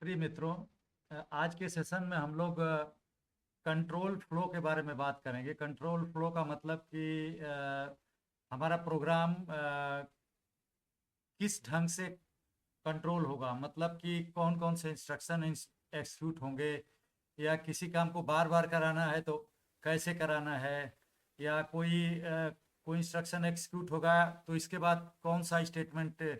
प्रिय मित्रों, आज के सेशन में हम लोग कंट्रोल फ्लो के बारे में बात करेंगे। कंट्रोल फ्लो का मतलब कि हमारा प्रोग्राम किस ढंग से कंट्रोल होगा, मतलब कि कौन कौन से इंस्ट्रक्शन एक्सिक्यूट होंगे, या किसी काम को बार बार कराना है तो कैसे कराना है, या कोई इंस्ट्रक्शन एक्सिक्यूट होगा तो इसके बाद कौन सा स्टेटमेंट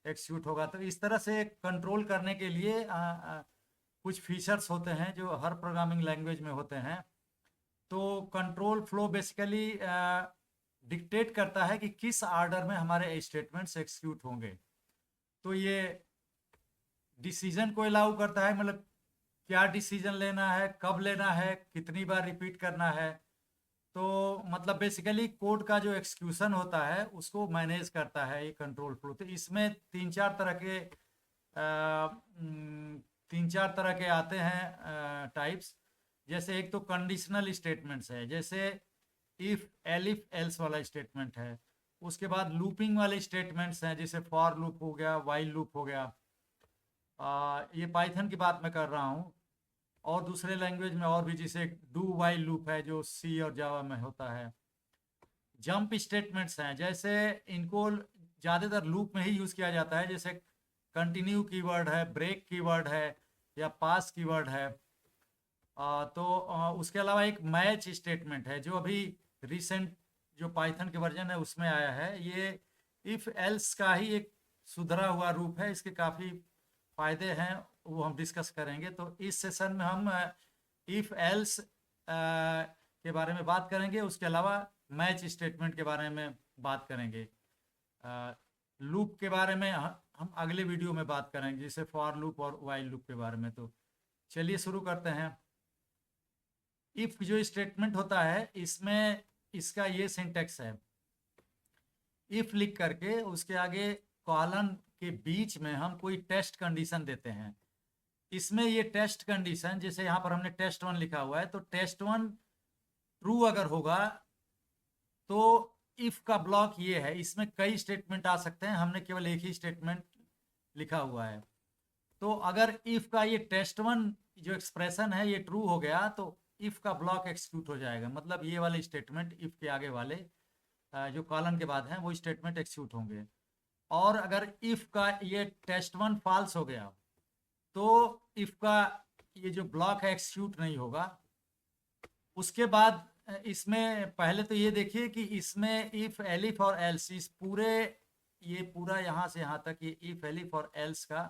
एक्सिक्यूट होगा। तो इस तरह से कंट्रोल करने के लिए कुछ फीचर्स होते हैं जो हर प्रोग्रामिंग लैंग्वेज में होते हैं। तो कंट्रोल फ्लो बेसिकली डिक्टेट करता है कि किस आर्डर में हमारे स्टेटमेंट्स एक्सिक्यूट होंगे। तो ये डिसीजन को अलाउ करता है, मतलब क्या डिसीजन लेना है, कब लेना है, कितनी बार रिपीट करना है। तो मतलब बेसिकली कोड का जो एक्सक्यूशन होता है उसको मैनेज करता है ये कंट्रोल फ्लो। तो इसमें तीन चार तरह के आते हैं टाइप्स। जैसे एक तो कंडीशनल स्टेटमेंट्स है, जैसे इफ एलिफ एल्स वाला स्टेटमेंट है। उसके बाद लूपिंग वाले स्टेटमेंट्स हैं, जैसे फॉर लूप हो गया, वाइल लूप हो गया। ये पाइथन की बात मैं कर रहा हूँ। और दूसरे लैंग्वेज में और भी, जैसे डू वाइल लूप है जो सी और जावा में होता है। जंप स्टेटमेंट्स हैं, जैसे इनको ज़्यादातर लूप में ही यूज़ किया जाता है, जैसे कंटिन्यू कीवर्ड है, ब्रेक कीवर्ड है, या पास कीवर्ड है। उसके अलावा एक मैच स्टेटमेंट है जो अभी रिसेंट जो पाइथन के वर्जन है उसमें आया है। ये इफ एल्स का ही एक सुधरा हुआ रूप है। इसके काफ़ी फायदे हैं, वो हम डिस्कस करेंगे। तो इस सेशन में हम इफ एल्स के बारे में बात करेंगे। उसके अलावा मैच स्टेटमेंट के बारे में बात करेंगे। लूप के बारे में हम अगले वीडियो में बात करेंगे, जैसे फॉर लूप और वाइल लूप के बारे में। तो चलिए शुरू करते हैं। इफ जो स्टेटमेंट होता है इसमें इसका ये सिंटेक्स है। इफ लिख करके उसके आगे कॉलन के बीच में हम कोई टेस्ट कंडीशन देते हैं। इसमें ये टेस्ट कंडीशन, जैसे यहाँ पर हमने टेस्ट वन लिखा हुआ है, तो टेस्ट वन ट्रू अगर होगा तो इफ का ब्लॉक ये है। इसमें कई स्टेटमेंट आ सकते हैं, हमने केवल एक ही स्टेटमेंट लिखा हुआ है। तो अगर इफ का ये टेस्ट वन जो एक्सप्रेशन है ये ट्रू हो गया तो इफ का ब्लॉक एक्सिक्यूट हो जाएगा। मतलब ये वाले स्टेटमेंट, इफ के आगे वाले जो कॉलन के बाद हैं वो स्टेटमेंट एक्सिक्यूट होंगे। और अगर इफ का ये टेस्ट वन फॉल्स हो गया तो इफ का ये जो ब्लॉक है एक्सिक्यूट नहीं होगा। उसके बाद इसमें पहले तो ये देखिए कि इसमें इफ एलिफ और एल्स, इस ये पूरा यहाँ से यहाँ तक ये इफ एलिफ और एल्स का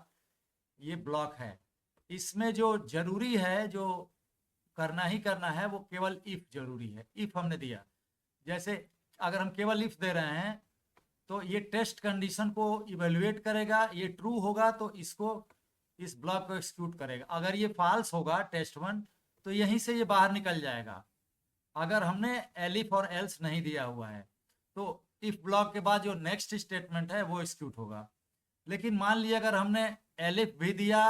ये ब्लॉक है। इसमें जो जरूरी है, जो करना ही करना है, वो केवल इफ जरूरी है। इफ हमने दिया, जैसे अगर हम केवल इफ दे रहे हैं तो ये टेस्ट कंडीशन को इवेल्युएट करेगा। ये ट्रू होगा तो इस ब्लॉक को एक्सिक्यूट करेगा। अगर ये फॉल्स होगा टेस्ट वन तो यहीं से ये बाहर निकल जाएगा। अगर हमने एलिफ और एल्स नहीं दिया हुआ है तो इफ ब्लॉक के बाद जो नेक्स्ट स्टेटमेंट है वो एक्सिक्यूट होगा। लेकिन मान लिया अगर हमने एलिफ भी दिया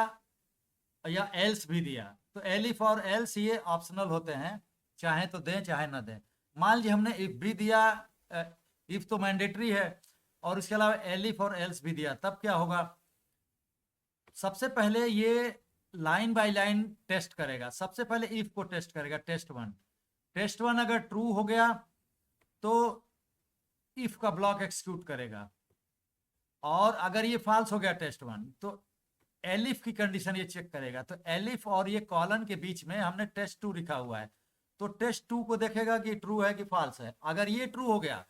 या एल्स भी दिया, तो एलिफ और एल्स ये ऑप्शनल होते हैं, चाहे तो दें चाहे ना दें। मान लीजिए हमने इफ भी दिया, इफ तो मैंडेटरी है, और उसके अलावा एलिफ और एल्स भी दिया, तब क्या होगा? सबसे पहले ये लाइन बाय लाइन टेस्ट करेगा। सबसे पहले इफ को टेस्ट करेगा, टेस्ट वन। टेस्ट वन अगर ट्रू हो गया तो इफ का ब्लॉक एक्सिक्यूट करेगा। और अगर ये फॉल्स हो गया टेस्ट वन तो एलिफ की कंडीशन ये चेक करेगा। तो एलिफ और ये कॉलन के बीच में हमने टेस्ट टू लिखा हुआ है, तो टेस्ट टू को देखेगा कि ट्रू है कि फॉल्स है। अगर ये ट्रू हो गया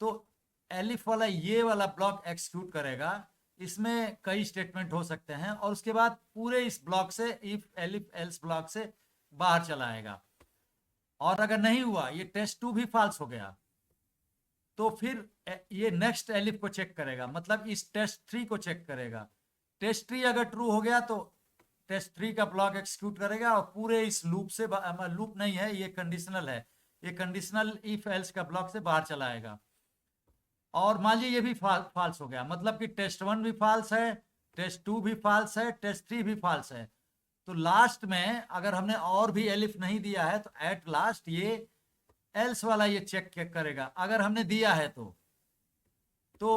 तो एलिफ वाला ये वाला ब्लॉक एक्सिक्यूट करेगा। इसमें कई स्टेटमेंट हो सकते हैं, और उसके बाद पूरे इस ब्लॉक से, इफ एलिफ एल्स ब्लॉक से बाहर चला आएगा। और अगर नहीं हुआ, ये टेस्ट टू भी फॉल्स हो गया, तो फिर ये नेक्स्ट एलिफ को चेक करेगा, मतलब इस टेस्ट थ्री को चेक करेगा। टेस्ट थ्री अगर ट्रू हो गया तो टेस्ट थ्री का ब्लॉक एक्सिक्यूट करेगा और पूरे इस लूप से, लूप नहीं है ये कंडीशनल है, ये कंडीशनल इफ एल्स का ब्लॉक से बाहर चला आएगा। और मान लीजिए ये भी फॉल्स हो गया, मतलब कि टेस्ट वन भी फॉल्स है, टेस्ट टू भी फॉल्स है, टेस्ट थ्री भी फॉल्स है। तो लास्ट में अगर हमने और भी एलिफ नहीं दिया है तो एट लास्ट ये एल्स वाला ये चेक करेगा। अगर हमने दिया है तो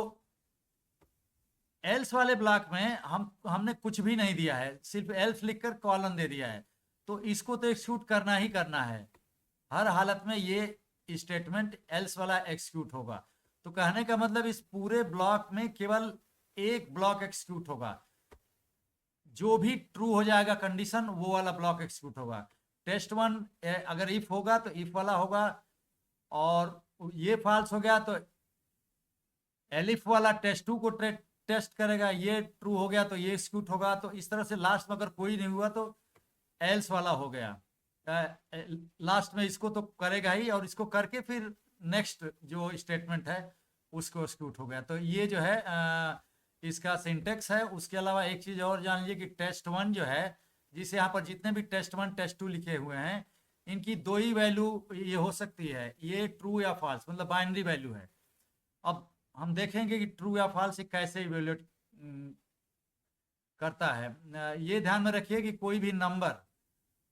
एल्स वाले ब्लॉक में हमने कुछ भी नहीं दिया है, सिर्फ एल्स लिखकर कॉलन दे दिया है, तो इसको तो एक्सिक्यूट करना ही करना है। हर हालत में ये स्टेटमेंट एल्स वाला एक्सिक्यूट होगा। तो कहने का मतलब इस पूरे ब्लॉक में केवल एक ब्लॉक एक्सिक्यूट होगा, जो भी ट्रू हो जाएगा कंडीशन वो वाला ब्लॉक एक्सिक्यूट होगा। टेस्ट वन अगर इफ होगा तो इफ वाला होगा, और ये फॉल्स हो गया तो एलिफ वाला टेस्ट टू को टेस्ट करेगा, ये ट्रू हो गया तो ये एक्सिक्यूट होगा। तो इस तरह से लास्ट में अगर कोई नहीं हुआ तो एल्स वाला हो गया। लास्ट में इसको तो करेगा ही, और इसको करके फिर नेक्स्ट जो स्टेटमेंट है उसको एक्सिक्यूट हो गया। तो ये जो है इसका सिंटेक्स है। उसके अलावा एक चीज़ और जान लीजिए कि टेस्ट वन जो है, जिसे यहाँ पर जितने भी टेस्ट वन टेस्ट टू लिखे हुए हैं, इनकी दो ही वैल्यू ये हो सकती है, ये ट्रू या फॉल्स, मतलब बाइनरी वैल्यू है। अब हम देखेंगे कि ट्रू या फॉल्स कैसे इवेल्युएट करता है। ये ध्यान में रखिए कि कोई भी नंबर,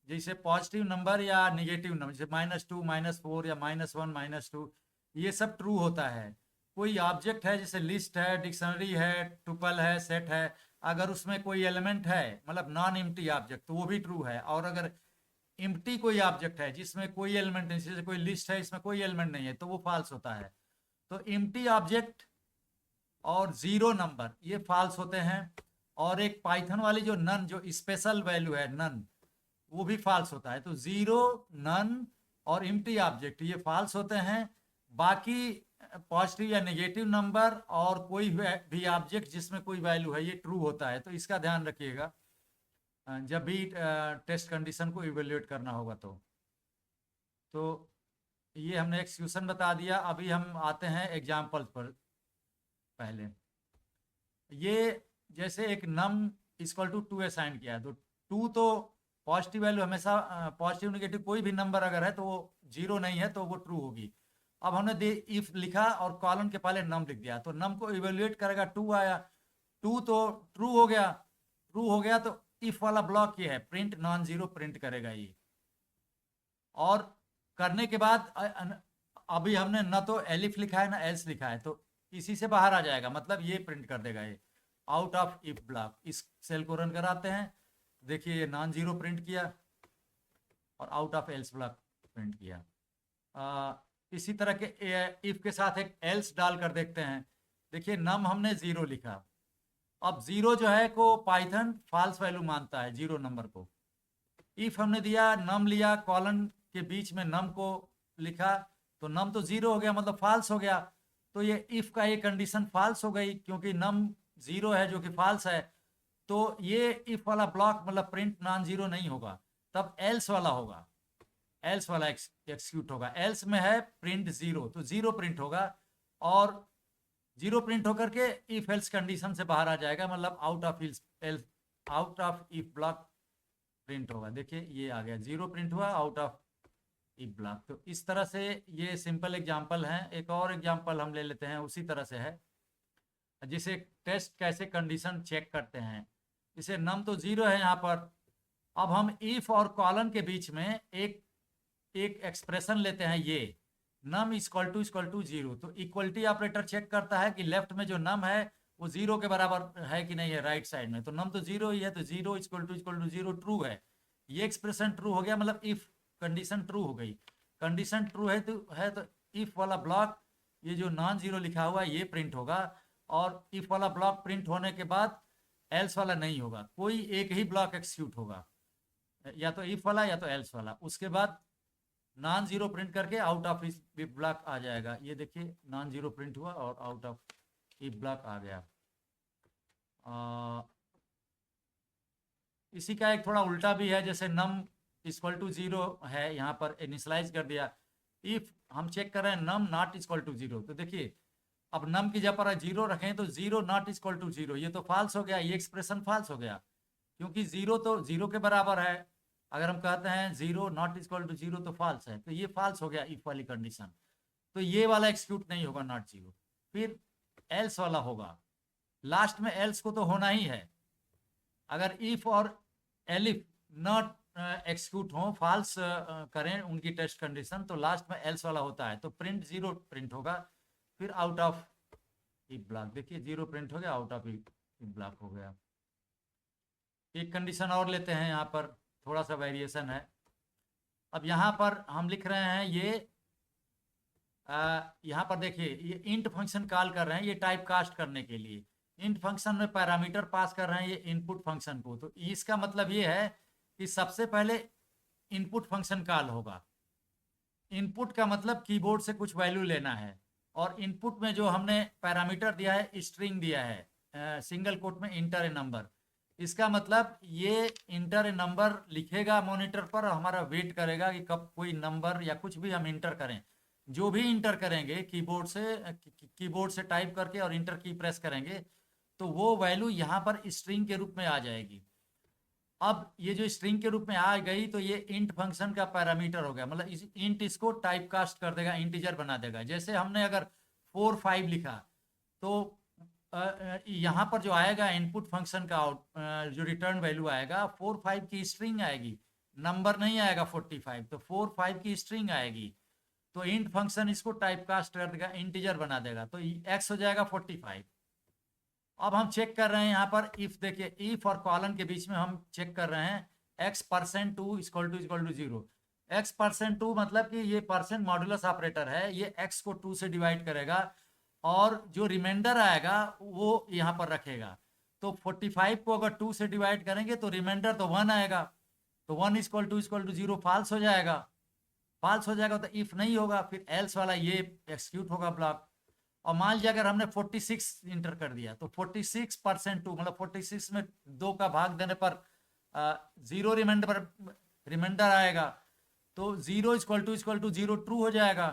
जैसे पॉजिटिव नंबर या निगेटिव नंबर, जैसे -2 -4 या -1 -2, ये सब ट्रू होता है। कोई ऑब्जेक्ट है जैसे लिस्ट है, डिक्शनरी है, टुपल है, सेट है, अगर उसमें कोई एलिमेंट है, मतलब नॉन इम्प्टी ऑब्जेक्ट, तो वो भी ट्रू है। और अगर इम्प्टी कोई ऑब्जेक्ट है जिसमें कोई एलिमेंट नहीं, जैसे कोई लिस्ट है इसमें कोई एलिमेंट नहीं है, तो वो फॉल्स होता है। तो इम्प्टी ऑब्जेक्ट और जीरो नंबर ये फॉल्स होते हैं। और एक पाइथन वाली जो नन, जो स्पेशल वैल्यू है नन, वो भी फॉल्स होता है। तो जीरो, नन और इम्प्टी ऑब्जेक्ट ये फॉल्स होते हैं। बाकी पॉजिटिव या नेगेटिव नंबर और कोई भी ऑब्जेक्ट जिसमें कोई वैल्यू है ये ट्रू होता है। तो इसका ध्यान रखिएगा जब भी टेस्ट कंडीशन को इवेल्युएट करना होगा। तो ये हमने एक्सक्यूशन बता दिया। अभी हम आते हैं एग्जाम्पल पर। पहले ये जैसे एक नम इक्वल टू 2 असाइन किया है, तो 2 तो पॉजिटिव वैल्यू हमेशा, पॉजिटिव नेगेटिव कोई भी नंबर अगर है तो वो जीरो नहीं है तो वो ट्रू होगी। अब हमने दे इफ लिखा और कॉलम के पहले नम लिख दिया, तो नम को इवेल्युएट करेगा, 2 आया, 2 तो ट्रू हो गया। ट्रू हो गया तो इफ वाला ब्लॉक ये है, प्रिंट नॉन जीरो प्रिंट करेगा ये। और करने के बाद अभी हमने न तो एलिफ लिखा है ना एल्स लिखा है, तो इसी से बाहर आ जाएगा, मतलब ये प्रिंट कर देगा ये आउट ऑफ इफ ब्लॉक। इस सेल को रन कराते हैं, देखिए ये नॉन जीरो प्रिंट किया और out of else block print किया। इसी तरह के इफ के साथ एक एल्स डाल कर देखते हैं। देखिए नम हमने जीरो लिखा, अब जीरो जो है को पाइथन फॉल्स वैल्यू मानता है जीरो नंबर को। इफ हमने दिया नम लिया, कॉलन के बीच में नम को लिखा, तो नम तो जीरो हो गया, मतलब फॉल्स हो गया। तो ये इफ का ये कंडीशन फॉल्स हो गई, क्योंकि नम जीरो है जो कि फॉल्स है। तो ये इफ वाला ब्लॉक मतलब प्रिंट नॉन जीरो नहीं होगा, तब एल्स वाला होगा, एल्स वाला एक्सिक्यूट होगा। एल्स में है प्रिंट जीरो, तो जीरो प्रिंट होगा, और जीरो प्रिंट होकर के इफ एल्स कंडीशन से बाहर आ जाएगा, मतलब out of if block print होगा। देखिए ये आ गया, जीरो प्रिंट हुआ आउट ऑफ इफ ब्लॉक। तो इस तरह से ये सिंपल एग्जांपल हैं। एक और एग्जांपल हम ले लेते हैं, उसी तरह से है, जिसे टेस्ट कैसे कंडीशन चेक करते हैं। जैसे नम तो जीरो है यहाँ पर, अब हम इफ और कॉलन के बीच में एक एक्सप्रेशन लेते हैं, ये नम इक्वल टू जीरो। तो इक्वलिटी ऑपरेटर चेक करता है कि लेफ्ट में जो नम है वो जीरो के बराबर है कि नहीं है राइट साइड में। तो नम तो जीरो ही है, तो zero equal to zero true है। ये एक्सप्रेशन ट्रू हो गया, मतलब इफ कंडीशन ट्रू हो गई। कंडीशन ट्रू है तो इफ वाला ब्लॉक, ये जो नॉन जीरो लिखा हुआ है ये प्रिंट होगा, और इफ वाला ब्लॉक प्रिंट होने के बाद एल्स वाला नहीं होगा, कोई एक ही ब्लॉक एक्सिक्यूट होगा, या तो इफ वाला या तो एल्स वाला। उसके बाद नॉन जीरो प्रिंट करके आउट ऑफ इफ ब्लॉक आ जाएगा। ये देखिए नॉन जीरो प्रिंट हुआ और आउट ऑफ इफ ब्लॉक आ गया। इसी का एक थोड़ा उल्टा भी है, जैसे नम इक्वल टू जीरो है, यहाँ पर इनिशलाइज कर दिया। इफ हम चेक कर रहे हैं नम नॉट इक्वल टू जीरो, तो देखिए अब नम की जगह पर जीरो रखें तो zero not equal to zero, ये तो फॉल्स हो गया, ये एक्सप्रेशन फॉल्स हो गया, क्योंकि जीरो तो जीरो के बराबर है। अगर हम कहते हैं zero not equal to zero तो फॉल्स है, तो ये फॉल्स हो गया इफ वाली कंडीशन। तो ये वाला एक्सिक्यूट नहीं होगा नॉट जीरो, फिर एल्स वाला होगा। लास्ट में एल्स को तो होना ही है। अगर इफ और एलिफ नॉट एक्सिक्यूट हो, फॉल्स करें उनकी टेस्ट कंडीशन, तो लास्ट में एल्स वाला होता है, तो प्रिंट जीरो प्रिंट होगा, फिर आउट ऑफ इफ ब्लॉक। देखिए जीरो प्रिंट हो गया, आउट ऑफ इफ ब्लॉक हो गया। एक कंडीशन और लेते हैं, यहाँ पर थोड़ा सा वेरिएशन है। अब यहाँ पर हम लिख रहे हैं ये यहाँ पर देखिए ये इंट फंक्शन कॉल कर रहे हैं ये टाइप कास्ट करने के लिए। इंट फंक्शन में पैरामीटर पास कर रहे हैं ये इनपुट फंक्शन को। तो इसका मतलब ये है कि सबसे पहले इनपुट फंक्शन कॉल होगा। इनपुट का मतलब कीबोर्ड से कुछ वैल्यू लेना है, और इनपुट में जो हमने पैरामीटर दिया है स्ट्रिंग दिया है, सिंगल कोट में इंटर ए नंबर। इसका मतलब ये इंटर ए नंबर लिखेगा मॉनिटर पर और हमारा वेट करेगा कि कब कोई नंबर या कुछ भी हम इंटर करें। जो भी इंटर करेंगे कीबोर्ड से टाइप करके और इंटर की प्रेस करेंगे तो वो वैल्यू यहाँ पर स्ट्रिंग के रूप में आ जाएगी। अब ये जो स्ट्रिंग के रूप में आ गई तो ये इंट फंक्शन का पैरामीटर हो गया, मतलब इस इंट इसको टाइप कास्ट कर देगा, इंटीजर बना देगा। जैसे हमने अगर 4 5 लिखा तो यहाँ पर जो आएगा इनपुट फंक्शन का जो रिटर्न वैल्यू आएगा 4 5 की स्ट्रिंग आएगी, नंबर नहीं आएगा 45। तो 4 5 की स्ट्रिंग आएगी तो इंट फंक्शन इसको टाइप कास्ट कर देगा, इंटीजर बना देगा, तो x हो जाएगा 45। अब हम चेक कर रहे हैं यहाँ पर इफ, देखिए इफ और कॉलन के बीच में हम चेक कर रहे हैं x%2 इक्वल टू 0। x%2 मतलब कि ये परसेंट मॉडुलस ऑपरेटर है, ये x को 2 से डिवाइड करेगा और जो रिमाइंडर आएगा वो यहाँ पर रखेगा। तो 45 को अगर 2 से डिवाइड करेंगे तो रिमाइंडर तो 1 आएगा, तो 1 इक्वल टू 0 फॉल्स हो जाएगा। फॉल्स हो जाएगा तो इफ नहीं होगा, फिर एल्स वाला ये एक्सिक्यूट होगा ब्लॉक। और मान लीजिए अगर हमने 46 इंटर कर दिया तो 46%2 मतलब 46 में 2 का भाग देने पर 0 रिमाइंडर आएगा, तो 0 इक्वल टू 0 ट्रू हो जाएगा।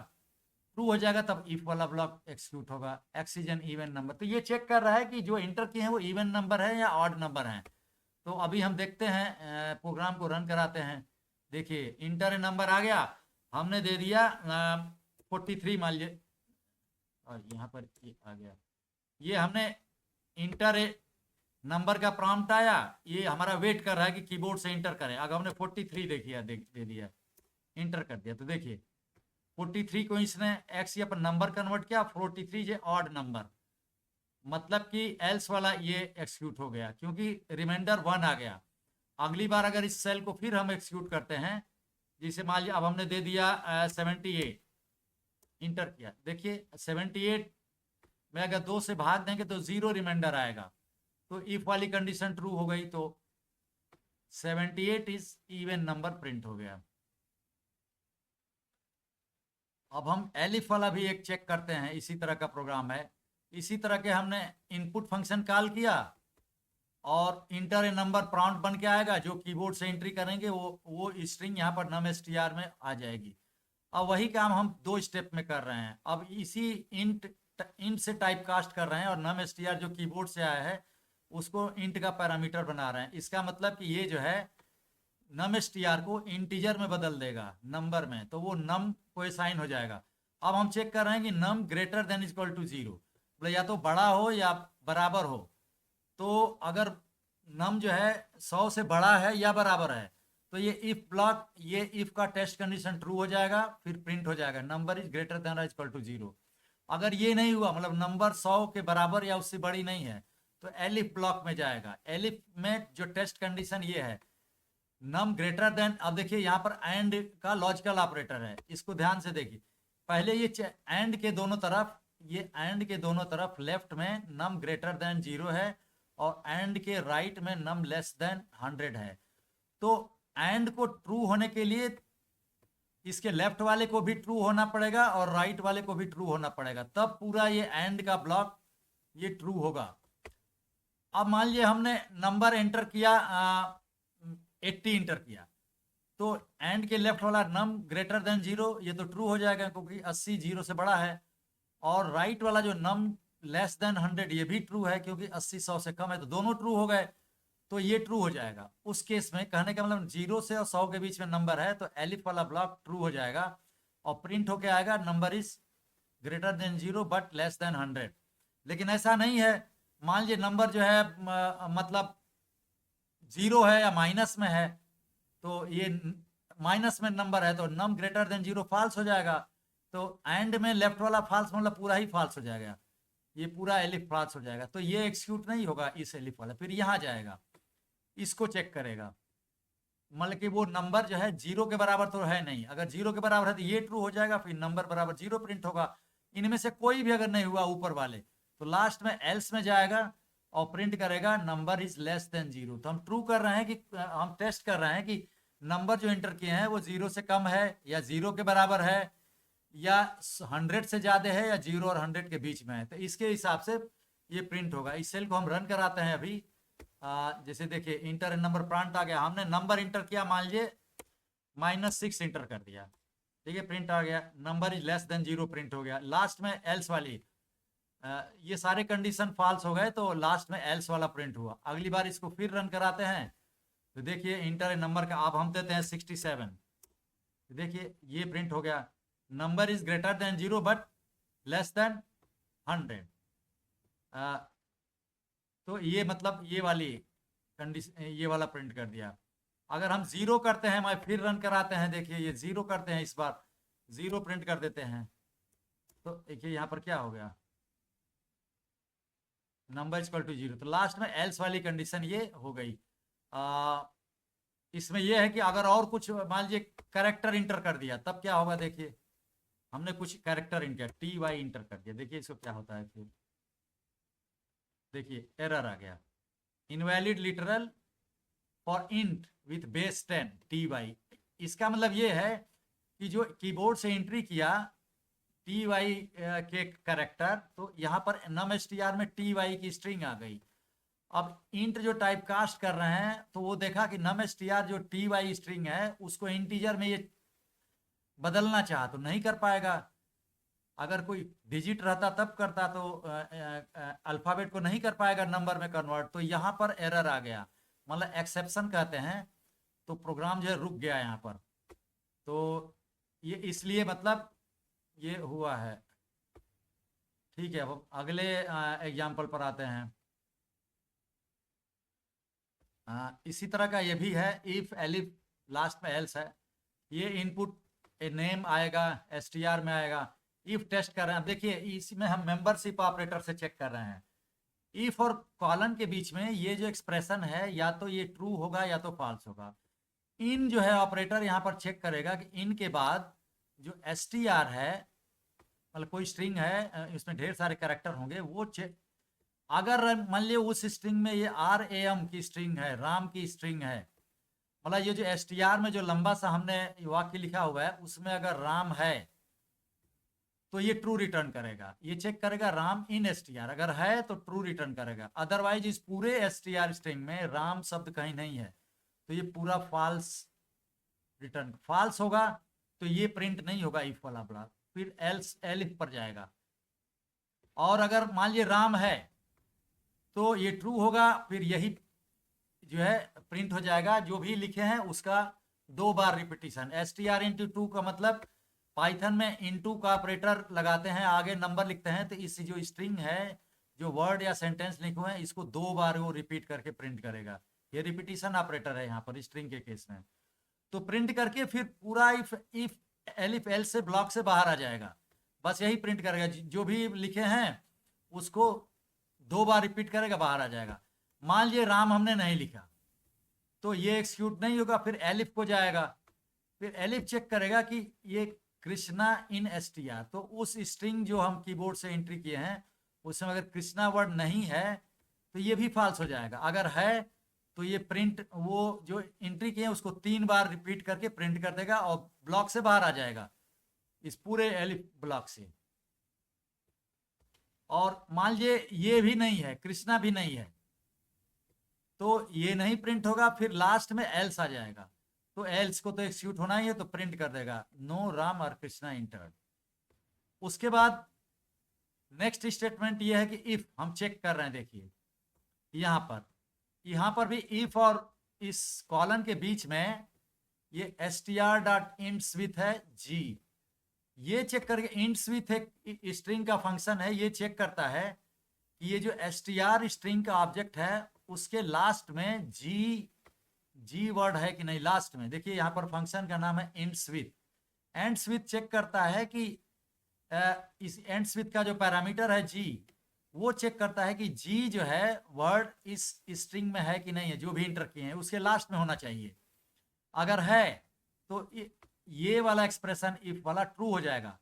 ट्रू हो जाएगा तब इफ वाला ब्लॉक एक्सिक्यूट होगा। X is an even number, तो ये चेक कर रहा है कि जो इंटर किए हैं वो इवन नंबर है या ऑड नंबर है। तो अभी हम देखते हैं, प्रोग्राम को रन कराते हैं। देखिए इंटर ए नंबर आ गया, हमने दे दिया 43 मान लीजिए, और यहाँ पर ये आ गया, ये हमने इंटर ए नंबर का प्रॉम्प्ट आया, ये हमारा वेट कर रहा है कि कीबोर्ड से इंटर करें। अगर हमने 43 देखिए दे दिया, इंटर कर दिया, तो देखिए 43 को इसने एक्स या पर नंबर कन्वर्ट किया, 43 जे ऑड नंबर, मतलब कि एल्स वाला ये एक्सिक्यूट हो गया क्योंकि रिमाइंडर 1 आ गया। अगली बार अगर इस सेल को फिर हम एक्सिक्यूट करते हैं, जिसे मान लीजिए अब हमने दे दिया 78, इंटर किया, देखिए 78 में अगर 2 से भाग देंगे तो 0 रिमाइंडर आएगा, तो इफ वाली कंडीशन ट्रू हो गई तो 78 इज इवन नंबर प्रिंट हो गया। अब हम एलिफ वाला भी एक चेक करते हैं, इसी तरह का प्रोग्राम है। इसी तरह के हमने इनपुट फंक्शन कॉल किया और इंटर ए नंबर प्रॉम्प्ट बन के आएगा, जो कीबोर्ड से एंट्री करेंगे वो स्ट्रिंग यहाँ पर num_str में आ जाएगी। अब वही काम हम 2 स्टेप में कर रहे हैं। अब इसी इंट से टाइप कास्ट कर रहे हैं और num_str जो कीबोर्ड से आया है उसको इंट का पैरामीटर बना रहे हैं। इसका मतलब कि ये जो है num_str को इंटीजर में बदल देगा नंबर में, तो वो num को असाइन हो जाएगा। अब हम चेक कर रहे हैं कि num greater than equal to 0, मतलब या तो बड़ा हो या बराबर हो। तो अगर num जो है 100 से बड़ा है या बराबर है तो ये इफ ब्लॉक, ये इफ का टेस्ट कंडीशन ट्रू हो जाएगा, फिर प्रिंट हो जाएगा number is greater than equal to 0। अगर ये नहीं हुआ, मतलब नंबर 100 के बराबर या उससे बड़ी नहीं है, तो एलिफ ब्लॉक में जाएगा। एलिफ में जो टेस्ट कंडीशन ये है नम ग्रेटर देन, अब देखिए यहाँ पर एंड का लॉजिकल ऑपरेटर है, इसको ध्यान से देखिए। पहले ये एंड के दोनों तरफ, ये एंड के दोनों तरफ लेफ्ट में नम ग्रेटर देन 0 है और एंड के राइट में नम लेस देन 100 है। तो एंड को ट्रू होने के लिए इसके लेफ्ट वाले को भी ट्रू होना पड़ेगा और राइट वाले को भी ट्रू होना पड़ेगा, तब पूरा ये एंड का ब्लॉक ये ट्रू होगा। अब मान लीजिए हमने नंबर एंटर किया 80 इंटर किया, तो एंड के लेफ्ट वाला नम ग्रेटर देन 0 ये तो ट्रू हो जाएगा क्योंकि 80 0 से बड़ा है, और राइट वाला जो नम लेस देन 100 ये भी ट्रू है क्योंकि 80 100 से कम है, तो दोनों ट्रू हो गए, तो ये ट्रू हो जाएगा। उस केस में कहने का मतलब 0 से और 100 के बीच में नंबर है तो एलिफ वाला ब्लॉक ट्रू हो जाएगा और प्रिंट होके आएगा number is greater then 0 but less than 100। लेकिन ऐसा नहीं है, मान लीजिए नंबर जो है मतलब 0 है या माइनस में है, तो ये माइनस में नंबर है तो नम ग्रेटर देन 0 फॉल्स हो जाएगा। तो एंड में लेफ्ट वाला फॉल्स मतलब पूरा ही फॉल्स हो जाएगा। ये पूरा एलिफ फॉल्स हो जाएगा, तो ये एक्सिक्यूट नहीं होगा इस एलिफ वाला, फिर यहाँ जाएगा, इसको चेक करेगा, मतलब कि वो नंबर जो है 0 के बराबर तो है नहीं, अगर 0 के बराबर है तो ये ट्रू हो जाएगा, फिर नंबर बराबर 0 प्रिंट होगा। इनमें से कोई भी अगर नहीं हुआ ऊपर वाले, तो लास्ट में एल्स में जाएगा और प्रिंट करेगा नंबर इज लेस देन 0। तो हम ट्रू कर रहे हैं कि हम टेस्ट कर रहे हैं कि नंबर जो एंटर किए हैं वो 0 से कम है या 0 के बराबर है या 100 से ज्यादा है या 0 और 100 के बीच में है, तो इसके हिसाब से ये प्रिंट होगा। इस सेल को हम रन कराते हैं अभी। जैसे देखिए इंटर नंबर प्रांत आ गया, हमने नंबर इंटर किया, मान लीजिए -6 इंटर कर दिया, ठीक है, प्रिंट आ गया, number is less than 0 print हो गया। लास्ट में एल्स वाली ये सारे कंडीशन फॉल्स हो गए तो लास्ट में एल्स वाला प्रिंट हुआ। अगली बार इसको फिर रन कराते हैं, तो देखिए इंटर नंबर का अब हम देते हैं 67, तो देखिए ये प्रिंट हो गया, number is greater then 0 but less than 100। तो ये मतलब ये वाली कंडीशन, ये वाला प्रिंट कर दिया। अगर हम 0 करते हैं, मैं फिर रन कराते हैं, देखिए ये 0 करते हैं, इस बार 0 प्रिंट कर देते हैं, तो देखिए यहाँ पर क्या हो गया, नंबर इक्वल टू 0, तो लास्ट में एल्स वाली कंडीशन ये हो गई। इसमें यह है कि अगर और कुछ मान लीजिए कैरेक्टर इंटर कर दिया तब क्या होगा, देखिए हमने कुछ कैरेक्टर इंटर TY इंटर कर दिया, देखिए इसको क्या होता है, फिर देखिए एरर आ गया, invalid literal for int with base 10 TY। इसका मतलब ये है कि जो कीबोर्ड से एंट्री किया TY के कैरेक्टर, तो यहाँ पर num_str में TY की स्ट्रिंग आ गई। अब इंट जो टाइप कास्ट कर रहे हैं तो वो देखा कि num_str जो TY स्ट्रिंग है उसको इंटीजर में ये बदलना चाहा तो नहीं कर पाएगा। अगर कोई डिजिट रहता तब करता, तो अल्फाबेट को नहीं कर पाएगा नंबर में कन्वर्ट, तो यहाँ पर एरर आ गया, मतलब एक्सेप्शन कहते हैं, तो प्रोग्राम जो है रुक गया यहाँ पर। तो ये इसलिए मतलब ये हुआ है। ठीक है, अब अगले एग्जाम्पल पर आते हैं। इसी तरह का ये भी है, इफ एलिफ लास्ट में एल्स है, ये इनपुट नेम आएगा, str में आएगा, इफ टेस्ट कर रहे हैं। देखिए इसमें हम मेंबरशिप ऑपरेटर से चेक कर रहे हैं, इफ और कॉलन के बीच में ये जो एक्सप्रेशन है या तो ये ट्रू होगा या तो फॉल्स होगा। इन जो है ऑपरेटर यहाँ पर चेक करेगा कि इन के बाद जो str है, मतलब कोई स्ट्रिंग है इसमें ढेर सारे कैरेक्टर होंगे, वो चेक, अगर मान लिया उस स्ट्रिंग में ये RAM की स्ट्रिंग है, राम की स्ट्रिंग है, मतलब ये जो str में जो लंबा सा हमने वाक्य लिखा हुआ है उसमें अगर राम है तो ये ट्रू रिटर्न करेगा, ये चेक करेगा राम इन str, अगर है तो ट्रू रिटर्न करेगा, अदरवाइज इस पूरे str स्ट्रिंग में राम शब्द कहीं नहीं है तो ये पूरा फॉल्स रिटर्न, फॉल्स होगा तो ये प्रिंट नहीं होगा इफ वाला ब्लॉक, फिर एल्स एलिफ पर जाएगा। और अगर मान लीजिए राम है तो ये ट्रू होगा, फिर यही जो है प्रिंट हो जाएगा, जो भी लिखे हैं उसका 2 बार रिपीटिशन। str इंटू 2 का मतलब पाइथन में इनटू का ऑपरेटर लगाते हैं, आगे नंबर लिखते हैं, तो इस जो स्ट्रिंग है, जो वर्ड या सेंटेंस लिखे हुए हैं, इसको 2 बार वो रिपीट करके प्रिंट करेगा। ये रिपीटिशन ऑपरेटर है यहाँ पर स्ट्रिंग के केस में। तो प्रिंट करके फिर पूरा इफ एलिफ एल्स से ब्लॉक से बाहर आ जाएगा, बस यही प्रिंट करेगा, जो भी लिखे हैं उसको 2 बार रिपीट करेगा, बाहर आ जाएगा। मान लीजिए राम हमने नहीं लिखा तो ये एक्सिक्यूट नहीं होगा, फिर एलिफ को जाएगा, फिर एलिफ चेक करेगा कि ये कृष्णा इन str, तो उस स्ट्रिंग जो हम कीबोर्ड से एंट्री किए हैं उसमें अगर कृष्णा वर्ड नहीं है तो ये भी फॉल्स हो जाएगा, अगर है तो ये प्रिंट, वो जो एंट्री किए हैं उसको 3 बार रिपीट करके प्रिंट कर देगा और ब्लॉक से बाहर आ जाएगा, इस पूरे एलिफ ब्लॉक से। और मान लीजिए ये भी नहीं है, कृष्णा भी नहीं है, तो ये नहीं प्रिंट होगा, फिर लास्ट में एल्स आ जाएगा, तो एल्स को तो एक्सिक्यूट होना ही है, तो प्रिंट कर देगा नो राम और कृष्णा इंटर्ड। उसके बाद नेक्स्ट स्टेटमेंट ये है कि इफ हम चेक कर रहे हैं, देखिए यहाँ पर भी इफ और इस कॉलन के बीच में ये str.ints with है g, ये चेक करके इंट्स विथ एक स्ट्रिंग का फंक्शन है, ये चेक करता है कि ये जो str स्ट्रिंग का ऑब्जेक्ट है उसके लास्ट में जी वर्ड है कि नहीं। लास्ट में देखिए यहाँ पर फंक्शन का नाम है एंड्स विथ चेक करता है कि इस एंड्स विथ का जो पैरामीटर है जी वो चेक करता है कि जी जो है वर्ड इस स्ट्रिंग में है कि नहीं है, जो भी इंटर किए हैं उसके लास्ट में होना चाहिए। अगर है तो ये वाला एक्सप्रेशन इफ वाला ट्रू हो जाएगा।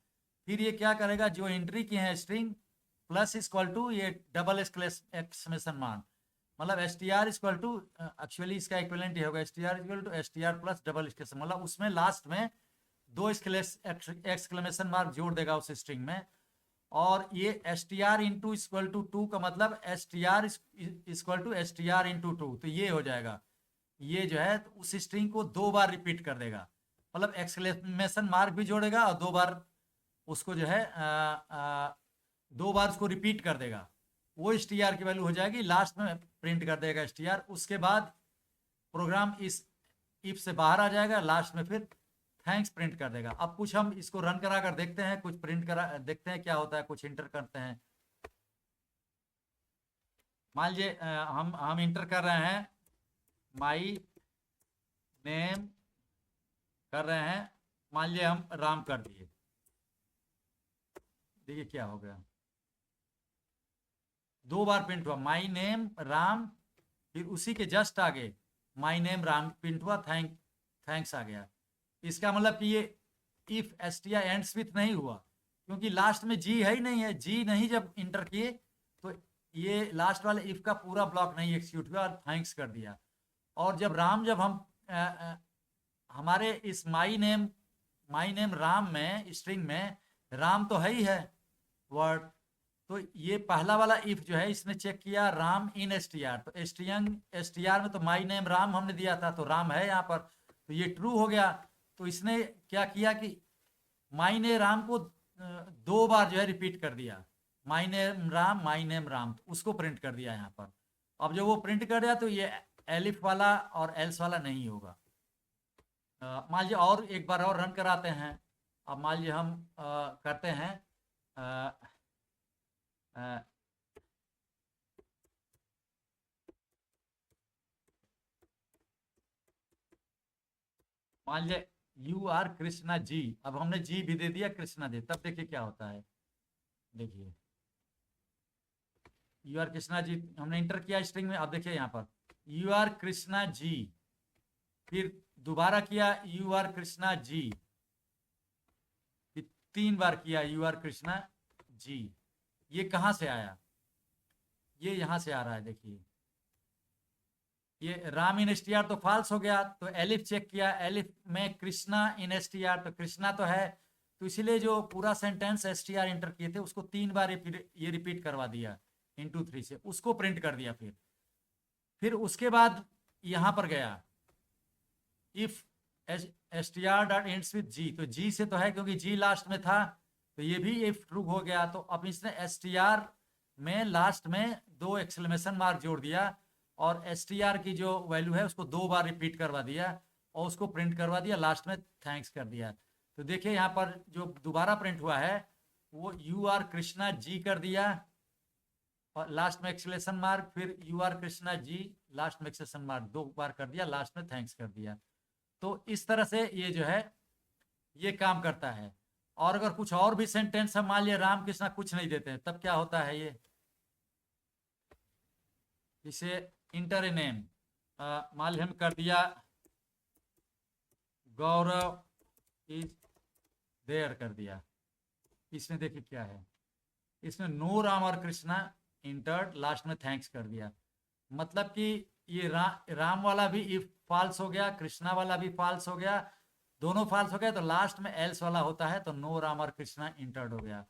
फिर ये क्या करेगा, जो एंट्री किए हैं स्ट्रिंग प्लस इक्वल टू ये डबल एक्सक्लेमेशन मार्क, मतलब S T R equal to, actually इसका इक्विवेलेंट ये होगा S T R equal to S T R plus double exclamation, मतलब उसमें लास्ट में दो एक्सक्लेमेशन मार्क जोड़ देगा उस स्ट्रिंग में। और ये S T R into equal to two का मतलब S T R equal to S T R into two, तो ये हो जाएगा। ये जो है तो उस स्ट्रिंग को दो बार रिपीट कर देगा, मतलब एक्सक्लेमेशन मार्क भी जोड़ेगा और दो बार उसको जो है दो बार उसको रिपीट कर देगा। वो एस टी आर की वैल्यू हो जाएगी, लास्ट में प्रिंट कर देगा एस टी आर। उसके बाद प्रोग्राम इस इफ से बाहर आ जाएगा, लास्ट में फिर थैंक्स प्रिंट कर देगा। अब कुछ हम इसको रन करा कर देखते हैं, कुछ प्रिंट करा देखते हैं क्या होता है, कुछ इंटर करते हैं। मान लीजिए हम इंटर कर रहे हैं माई नेम कर रहे हैं, मान लीजिए हम राम कर दिए, देखिए क्या हो गया, दो बार प्रिंट हुआ माई नेम राम, फिर उसी के जस्ट आगे माई नेम राम प्रिंट हुआ, थैंक्स आ गया। इसका मतलब कि ये if S T I ends with नहीं हुआ, क्योंकि लास्ट में जी है ही नहीं है। जी नहीं जब इंटर किए तो ये लास्ट वाले इफ का पूरा ब्लॉक नहीं एग्जीक्यूट हुआ और थैंक्स कर दिया। और जब राम, जब हम हमारे इस माई नेम राम में स्ट्रिंग में राम तो है ही है वर्ड, तो ये पहला वाला इफ जो है इसने चेक किया राम इन एस टी आर, तो एस टी आर में तो माई नेम राम हमने दिया था, तो राम है यहाँ पर, तो ये ट्रू हो गया। तो इसने क्या किया कि माई ने राम को दो बार जो है रिपीट कर दिया, माई नेम राम, तो उसको प्रिंट कर दिया यहाँ पर। अब जब वो प्रिंट कर दिया तो ये एलिफ वाला और एल्स वाला नहीं होगा। मान लीजिए और एक बार और रन कराते हैं। अब मान लीजिए हम करते हैं मान लीजिए यू आर कृष्णा जी, अब हमने जी भी दे दिया कृष्णा दे, तब देखिए क्या होता है। देखिए यू आर कृष्णा जी हमने इंटर किया स्ट्रिंग में, अब देखिए यहाँ पर यू आर कृष्णा जी, फिर दोबारा किया यू आर कृष्णा जी, फिर 3 बार किया यू आर कृष्णा जी। ये कहाँ से आया, ये यहाँ से आ रहा है। देखिए ये राम इन एस टी आर तो फॉल्स हो गया, तो एलिफ चेक किया, एलिफ में कृष्णा इन एस टी आर, तो कृष्णा तो है, तो इसीलिए जो पूरा sentence S T are inter किए थे उसको 3 बार ये रिपीट करवा दिया इंटू 3 से, उसको प्रिंट कर दिया। फिर उसके बाद यहाँ पर गया if S T R dot ends with G, तो जी से तो है क्योंकि जी लास्ट में था, तो ये भी इफ ट्रू हो गया। तो अब इसने एस टी आर में लास्ट में दो एक्सक्लेमेशन मार्क जोड़ दिया और एस टी आर की जो वैल्यू है उसको 2 बार रिपीट करवा दिया और उसको प्रिंट करवा दिया, लास्ट में थैंक्स कर दिया। तो देखिए यहाँ पर जो दोबारा प्रिंट हुआ है वो यू आर कृष्णा जी कर दिया और लास्ट में एक्सक्लेमेशन मार्क, फिर U R Krishna ji last में एक्सक्लेमेशन मार्क 2 बार कर दिया, लास्ट में थैंक्स कर दिया। तो इस तरह से ये जो है ये काम करता है। और अगर कुछ और भी सेंटेंस हम मान लिया राम कृष्णा कुछ नहीं देते हैं, तब क्या होता है, ये इसे इंटर ए नेम, मान लिया हम कर दिया गौरव इज देयर कर दिया, इसमें देखिए क्या है, इसमें नो राम और कृष्णा इंटर्ड, लास्ट में थैंक्स कर दिया। मतलब कि ये राम वाला भी इफ फॉल्स हो गया, कृष्णा वाला भी फॉल्स हो गया, दोनों फॉल्स हो गया, तो लास्ट में एल्स वाला होता है, तो नो राम और कृष्णा इंटर्ड हो गया।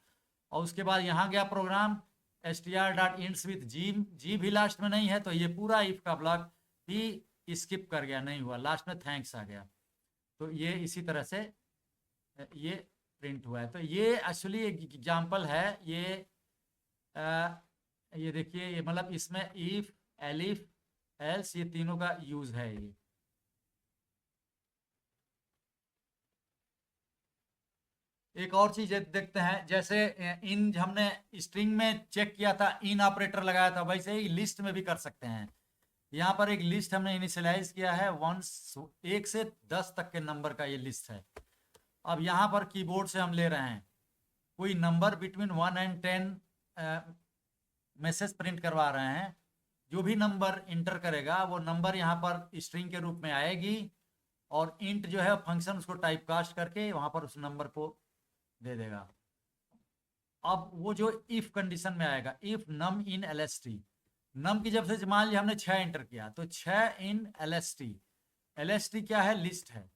और उसके बाद यहाँ गया program S T R dot ends with G, G भी लास्ट में नहीं है, तो ये पूरा इफ का ब्लॉक भी स्किप कर गया, नहीं हुआ, लास्ट में थैंक्स आ गया। तो ये इसी तरह से ये प्रिंट हुआ है। तो ये एक्चुअली एक एग्जाम्पल है, ये देखिए, ये मतलब इसमें इफ एलिफ एल्स ये तीनों का यूज है। ये एक और चीज देखते हैं, जैसे इन हमने स्ट्रिंग में चेक किया था, इन ऑपरेटर लगाया था, वैसे ही लिस्ट में भी कर सकते हैं। यहाँ पर एक लिस्ट हमने इनिशियलाइज किया है, 1 से 10 तक के नंबर का ये लिस्ट है। अब यहाँ पर कीबोर्ड से हम ले रहे हैं कोई number between 1 and 10 message print करवा रहे हैं, जो भी नंबर इंटर करेगा वो नंबर यहाँ पर स्ट्रिंग के रूप में आएगी, और इंट जो है फंक्शन उसको टाइप कास्ट करके वहाँ पर उस नंबर को दे देगा। अब वो जो इफ कंडीशन में आएगा, इफ नम इन एलएसटी, नम की जब से मान लिया हमने 6 इंटर किया तो 6 इन एलएसटी, एलएसटी क्या है, लिस्ट है।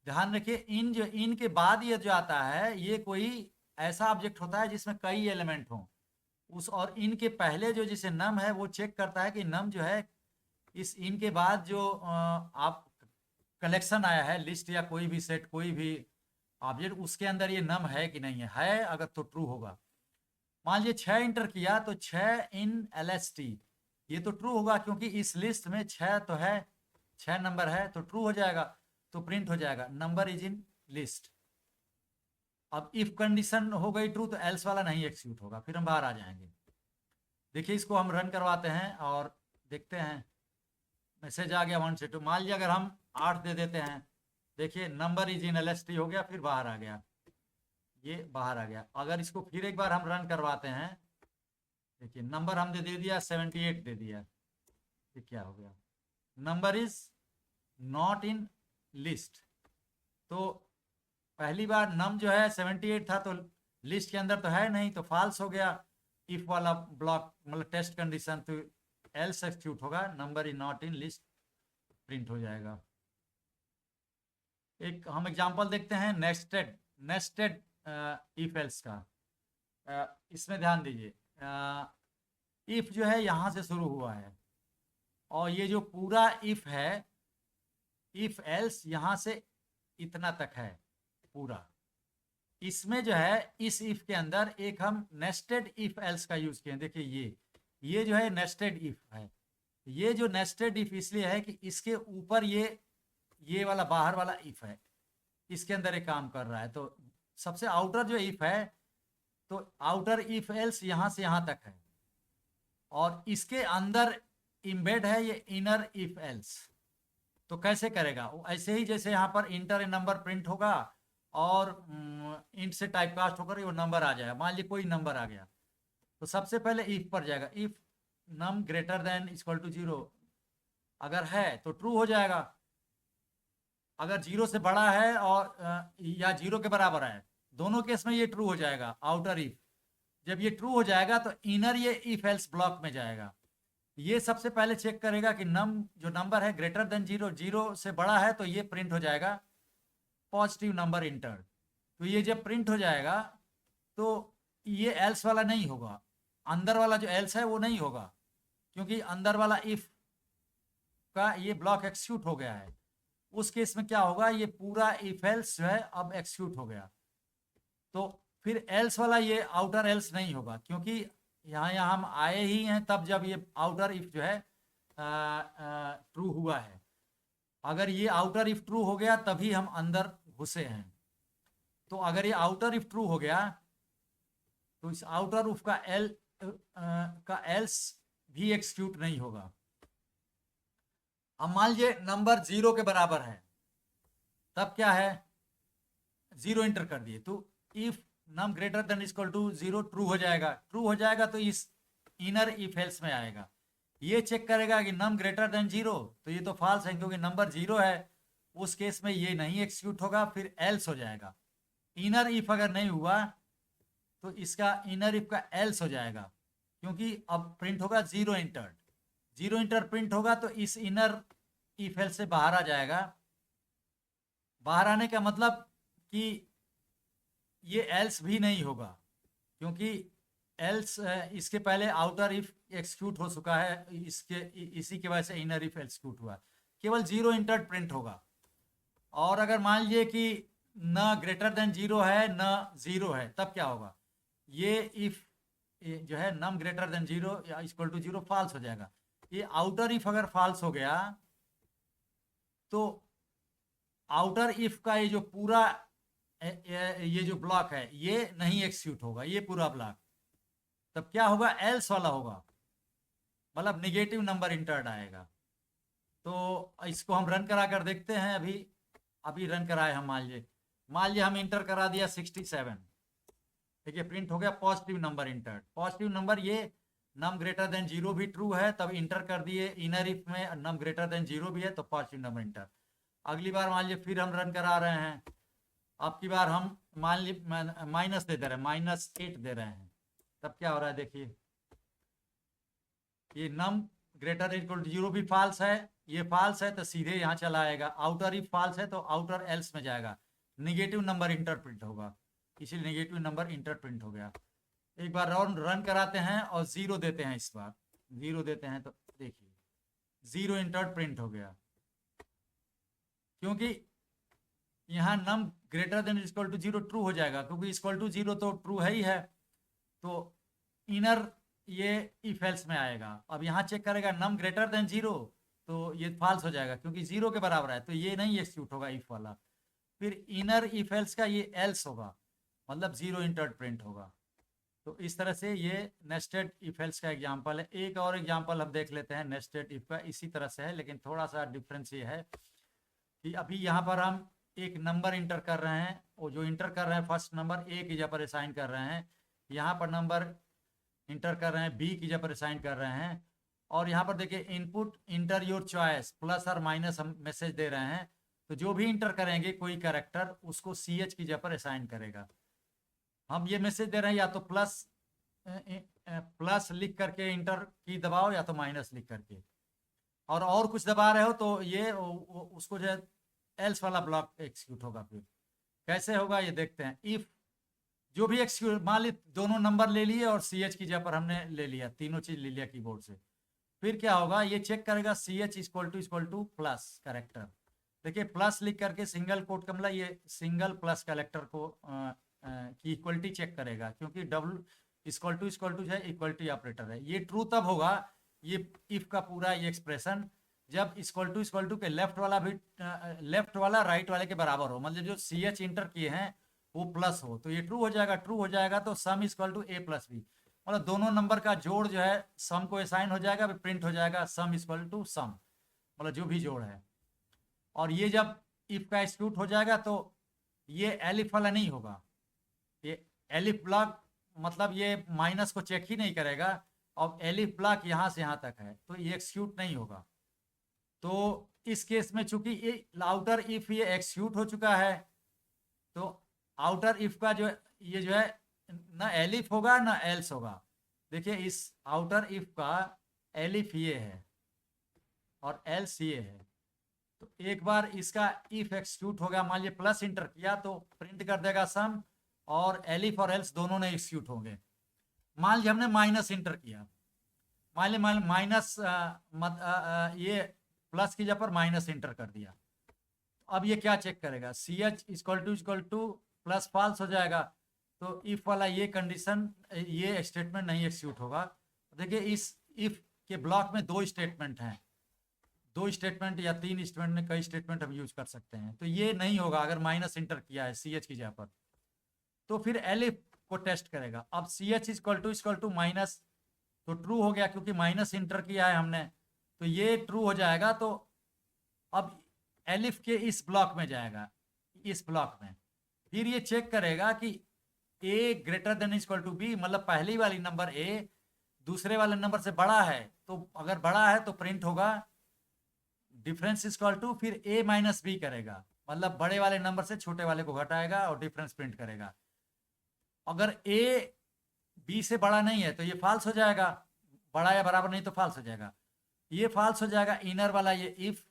ध्यान रखिए इन जो इन के बाद ये जो आता है ये कोई ऐसा ऑब्जेक्ट होता है जिसमें कई एलिमेंट हों उस, और इन के पहले जो जिसे नम है वो चेक करता है कि नम जो है इस इन के बाद जो आप कलेक्शन आया है, लिस्ट या कोई भी सेट कोई भी ऑब्जेक्ट, उसके अंदर ये नम है कि नहीं है अगर तो ट्रू होगा। मान लीजिए 6 इंटर किया तो 6 इन एलएसटी, ये तो ट्रू होगा क्योंकि इस लिस्ट में 6 तो है, 6 नंबर है तो ट्रू हो जाएगा, तो प्रिंट हो जाएगा नंबर इज इन लिस्ट। अब इफ कंडीशन हो गई ट्रू तो एल्स वाला नहीं एक्सिक्यूट होगा, फिर हम बाहर आ जाएंगे। देखिए इसको हम रन करवाते हैं और देखते हैं, मैसेज आ गया 1 से 2। मान लिया अगर हम 8 दे देते हैं, देखिए नंबर इज इन एलएसटी हो गया, फिर बाहर आ गया, ये बाहर आ गया। अगर इसको फिर एक बार हम रन करवाते हैं, देखिए नंबर हमने दे दिया 78 दे दिया, ये क्या हो गया, number is not in list. तो पहली बार नम जो है 78 था तो लिस्ट के अंदर तो है नहीं, तो फॉल्स हो गया इफ वाला ब्लॉक, मतलब टेस्ट कंडीशन, तो एल्स एक्सिक्यूट होगा, number is not in list print हो जाएगा। एक हम एग्जांपल देखते हैं नेस्टेड नेस्टेड इफ एल्स का। इसमें ध्यान दीजिए, इफ जो है यहाँ से शुरू हुआ है और ये जो पूरा इफ है, इफ एल्स यहाँ से इतना तक है पूरा। इसमें जो है इस इफ के अंदर एक हम नेस्टेड इफ एल्स का यूज किए। देखिए ये जो है नेस्टेड इफ है, ये जो नेस्टेड इफ इसलिए है कि इसके ऊपर ये वाला बाहर वाला इफ है, इसके अंदर एक काम कर रहा है। तो सबसे आउटर जो इफ है, तो आउटर इफ एल्स यहाँ से यहाँ तक है, और इसके अंदर इम्बेड है ये इनर इफ एल्स। तो कैसे करेगा, ऐसे ही जैसे यहाँ पर इंटर ए नंबर प्रिंट होगा और इंट से टाइप कास्ट होकर वो नंबर आ जाएगा। मान लीजिए कोई नंबर आ गया तो सबसे पहले इफ पर जाएगा, if num greater than equal to 0, अगर है तो ट्रू हो जाएगा। अगर 0 से बड़ा है और या 0 के बराबर है, दोनों केस में ये ट्रू हो जाएगा आउटर इफ। जब ये ट्रू हो जाएगा तो इनर ये इफ एल्स ब्लॉक में जाएगा। ये सबसे पहले चेक करेगा कि नम जो नंबर है ग्रेटर देन 0, 0 से बड़ा है तो ये प्रिंट हो जाएगा पॉजिटिव नंबर इंटर। तो ये जब प्रिंट हो जाएगा तो ये एल्स वाला नहीं होगा, अंदर वाला जो एल्स है वो नहीं होगा, क्योंकि अंदर वाला इफ का ये ब्लॉक एक्सिक्यूट हो गया है। उस केस में क्या होगा, ये पूरा इफ एल्स जो है अब एक्सिक्यूट हो गया। तो फिर एल्स वाला ये आउटर एल्स नहीं होगा, क्योंकि यहाँ हम आए ही हैं तब जब ये आउटर इफ जो है ट्रू हुआ है। अगर ये आउटर इफ ट्रू हो गया तभी हम अंदर घुसे हैं। तो अगर ये आउटर इफ ट्रू हो गया तो इस आउटर इफ का एल्स भी एक्सिक्यूट नहीं होगा। अब मान लीजिए नंबर 0 के बराबर है, तब क्या है, 0 इंटर कर दिए तो if num greater than equal to 0 true हो जाएगा। ट्रू हो जाएगा तो इस इनर इफ एल्स में आएगा। ये चेक करेगा कि नम ग्रेटर देन 0, तो ये तो फॉल्स है क्योंकि नंबर 0 है, उस केस में ये नहीं एक्सिक्यूट होगा, फिर एल्स हो जाएगा। इनर इफ अगर नहीं हुआ तो इसका इनर इफ का एल्स हो जाएगा, क्योंकि अब प्रिंट होगा 0 इंटर। 0 इंटर प्रिंट होगा तो इस इनर इफ एल्स से बाहर आ जाएगा। बाहर आने का मतलब कि ये एल्स भी नहीं होगा, क्योंकि एल्स इसके पहले आउटर इफ एक्सिक्यूट हो चुका है, इसी की वजह से इनर इफ एक्सिक्यूट हुआ। केवल 0 इंटर प्रिंट होगा। और अगर मान लीजिए कि न ग्रेटर देन 0 है न 0 है, तब क्या होगा, ये इफ जो है नम ग्रेटर देन 0 या इक्वल टू 0 फॉल्स हो जाएगा। ये आउटर इफ अगर फॉल्स हो गया तो आउटर इफ का ये जो पूरा ये जो ब्लॉक है ये नहीं एक्सिक्यूट होगा, ये पूरा ब्लॉक। तब क्या होगा, एल्स वाला होगा, मतलब निगेटिव नंबर इंटर्ड आएगा। तो इसको हम रन करा कर देखते हैं। अभी रन कराए हम, मान लीजिए हम इंटर करा दिया 67, देखिए प्रिंट हो गया positive number entered. Positive number ये नम ग्रेटर देन जीरो भी ट्रू है तब इंटर कर दिए, इनर इफ में नम ग्रेटर देन जीरो भी है तो पॉजिटिव नंबर इंटर। अगली बार मान लीजिए फिर हम रन करा रहे हैं, अब की बार हम मान लीजिए माइनस दे रहे हैं, -8 दे रहे हैं, तब क्या हो रहा है देखिए, ये num greater than equal to zero भी फॉल्स है, ये फॉल्स है तो सीधे यहाँ चला आएगा, आउटर इफ फॉल्स है तो आउटर एल्स में जाएगा, निगेटिव नंबर इंटर प्रिंट होगा, इसीलिए निगेटिव नंबर इंटर प्रिंट हो गया। एक बार रन कराते हैं और जीरो देते हैं, इस बार जीरो देते हैं तो देखिए जीरो इंटर प्रिंट हो गया, क्योंकि यहाँ num greater than equal to zero true हो जाएगा, क्योंकि इक्वल टू जीरो तो ट्रू है ही है, तो इनर ये इफ एल्स में आएगा। अब यहाँ चेक करेगा नम ग्रेटर देन जीरो तो ये फॉल्स हो जाएगा, क्योंकि जीरो के बराबर है तो ये नहीं एक्सिक्यूट होगा इफ वाला। फिर इनर इफ एल्स का ये एल्स होगा, मतलब जीरो इंटर प्रिंट होगा। तो इस तरह से ये नेस्टेड इफ एल्स का एग्जांपल है। एक और एग्जांपल हम देख लेते हैं नेस्टेड इफ का, इसी तरह से है लेकिन थोड़ा सा डिफरेंस ये है कि अभी यहाँ पर हम एक नंबर इंटर कर रहे हैं, और जो इंटर कर रहे हैं फर्स्ट नंबर ए की जगह पर असाइन कर रहे हैं, यहाँ पर नंबर इंटर कर रहे हैं बी की जगह पर असाइन कर रहे हैं, और यहाँ पर देखिए input inter your choice plus और माइनस हम मैसेज दे रहे हैं, तो जो भी इंटर करेंगे कोई कैरेक्टर उसको CH की जगह पर असाइन करेगा। हम ये मैसेज दे रहे हैं या तो प्लस लिख करके इंटर की दबाओ या तो माइनस लिख करके, और कुछ दबा रहे हो तो ये उसको जो है एल्स वाला ब्लॉक एक्सिक्यूट होगा। फिर कैसे होगा ये देखते हैं। इफ जो भी एक्सिक्यूट, मान ली दोनों नंबर ले लिए और CH की जगह पर हमने ले लिया, तीनों चीज ले लिया कीबोर्ड से, फिर क्या होगा ये चेक करेगा CH equal to plus character. देखिए प्लस लिख करके सिंगल कोट का मतलब ये सिंगल प्लस कैरेक्टर को की इक्वलिटी चेक करेगा, क्योंकि डब्ल्यू इक्वल टू जो है इक्वलिटी ऑपरेटर है। ये ट्रू तब होगा ये इफ का पूरा ये एक्सप्रेशन जब इक्वल टू के लेफ्ट वाला राइट वाले के बराबर हो, मतलब जो CH इंटर किए हैं वो प्लस हो तो ये ट्रू हो जाएगा। ट्रू हो जाएगा तो sum equal to A + B, मतलब दोनों नंबर का जोड़ जो है सम को असाइन हो जाएगा, प्रिंट हो जाएगा सम इक्वल टू सम, मतलब जो भी जोड़ है। और ये जब इफ का एक्सिक्यूट हो जाएगा तो ये एलिफ वाला नहीं होगा, ये एलिफ ब्लॉक मतलब ये माइनस को चेक ही नहीं करेगा, और एलिफ ब्लॉक यहाँ से यहाँ तक है तो ये एक्सिक्यूट नहीं होगा। तो इस केस में चूंकि ये आउटर इफ ये एक्सिक्यूट हो चुका है, तो आउटर इफ का जो ये जो है ना एलिफ होगा ना एल्स होगा। देखिए इस आउटर इफ का एलिफ ये है और एल्स ये है, तो एक बार इसका इफ एक्सिक्यूट हो गया, मान लीजिए प्लस इंटर किया तो प्रिंट कर देगा सम, और एलिफ और एल्स दोनों ने एक्सिक्यूट होंगे। मान लीजिए हमने माइनस इंटर किया, मान लीजिए माइनस ये प्लस की जगह पर माइनस इंटर कर दिया, अब ये क्या चेक करेगा CH equal to plus false हो जाएगा, तो इफ वाला ये कंडीशन ये स्टेटमेंट नहीं एक्सिक्यूट होगा। देखिए इस इफ के ब्लॉक में दो स्टेटमेंट हैं, दो स्टेटमेंट या तीन स्टेटमेंट में कई स्टेटमेंट हम यूज कर सकते हैं, तो ये नहीं होगा अगर माइनस इंटर किया है CH की जगह पर, तो फिर एलिफ को टेस्ट करेगा। अब CH इक्वल टू माइनस तो ट्रू हो गया क्योंकि माइनस इंटर किया है हमने, तो ये ट्रू हो जाएगा। तो अब एलिफ के इस ब्लॉक में जाएगा, इस ब्लॉक में, फिर ये चेक करेगा कि A greater than equal to B, मतलब पहली वाली नंबर A दूसरे वाले नंबर से बड़ा है, तो अगर बड़ा है तो प्रिंट होगा डिफरेंस इक्वल टू फिर A - B करेगा, मतलब बड़े वाले नंबर से छोटे वाले को घटाएगा और डिफरेंस प्रिंट करेगा। अगर A B से बड़ा नहीं है तो ये फॉल्स हो जाएगा, बड़ा या बराबर नहीं तो फॉल्स हो जाएगा, ये फॉल्स हो जाएगा। इनर वाला ये इफ,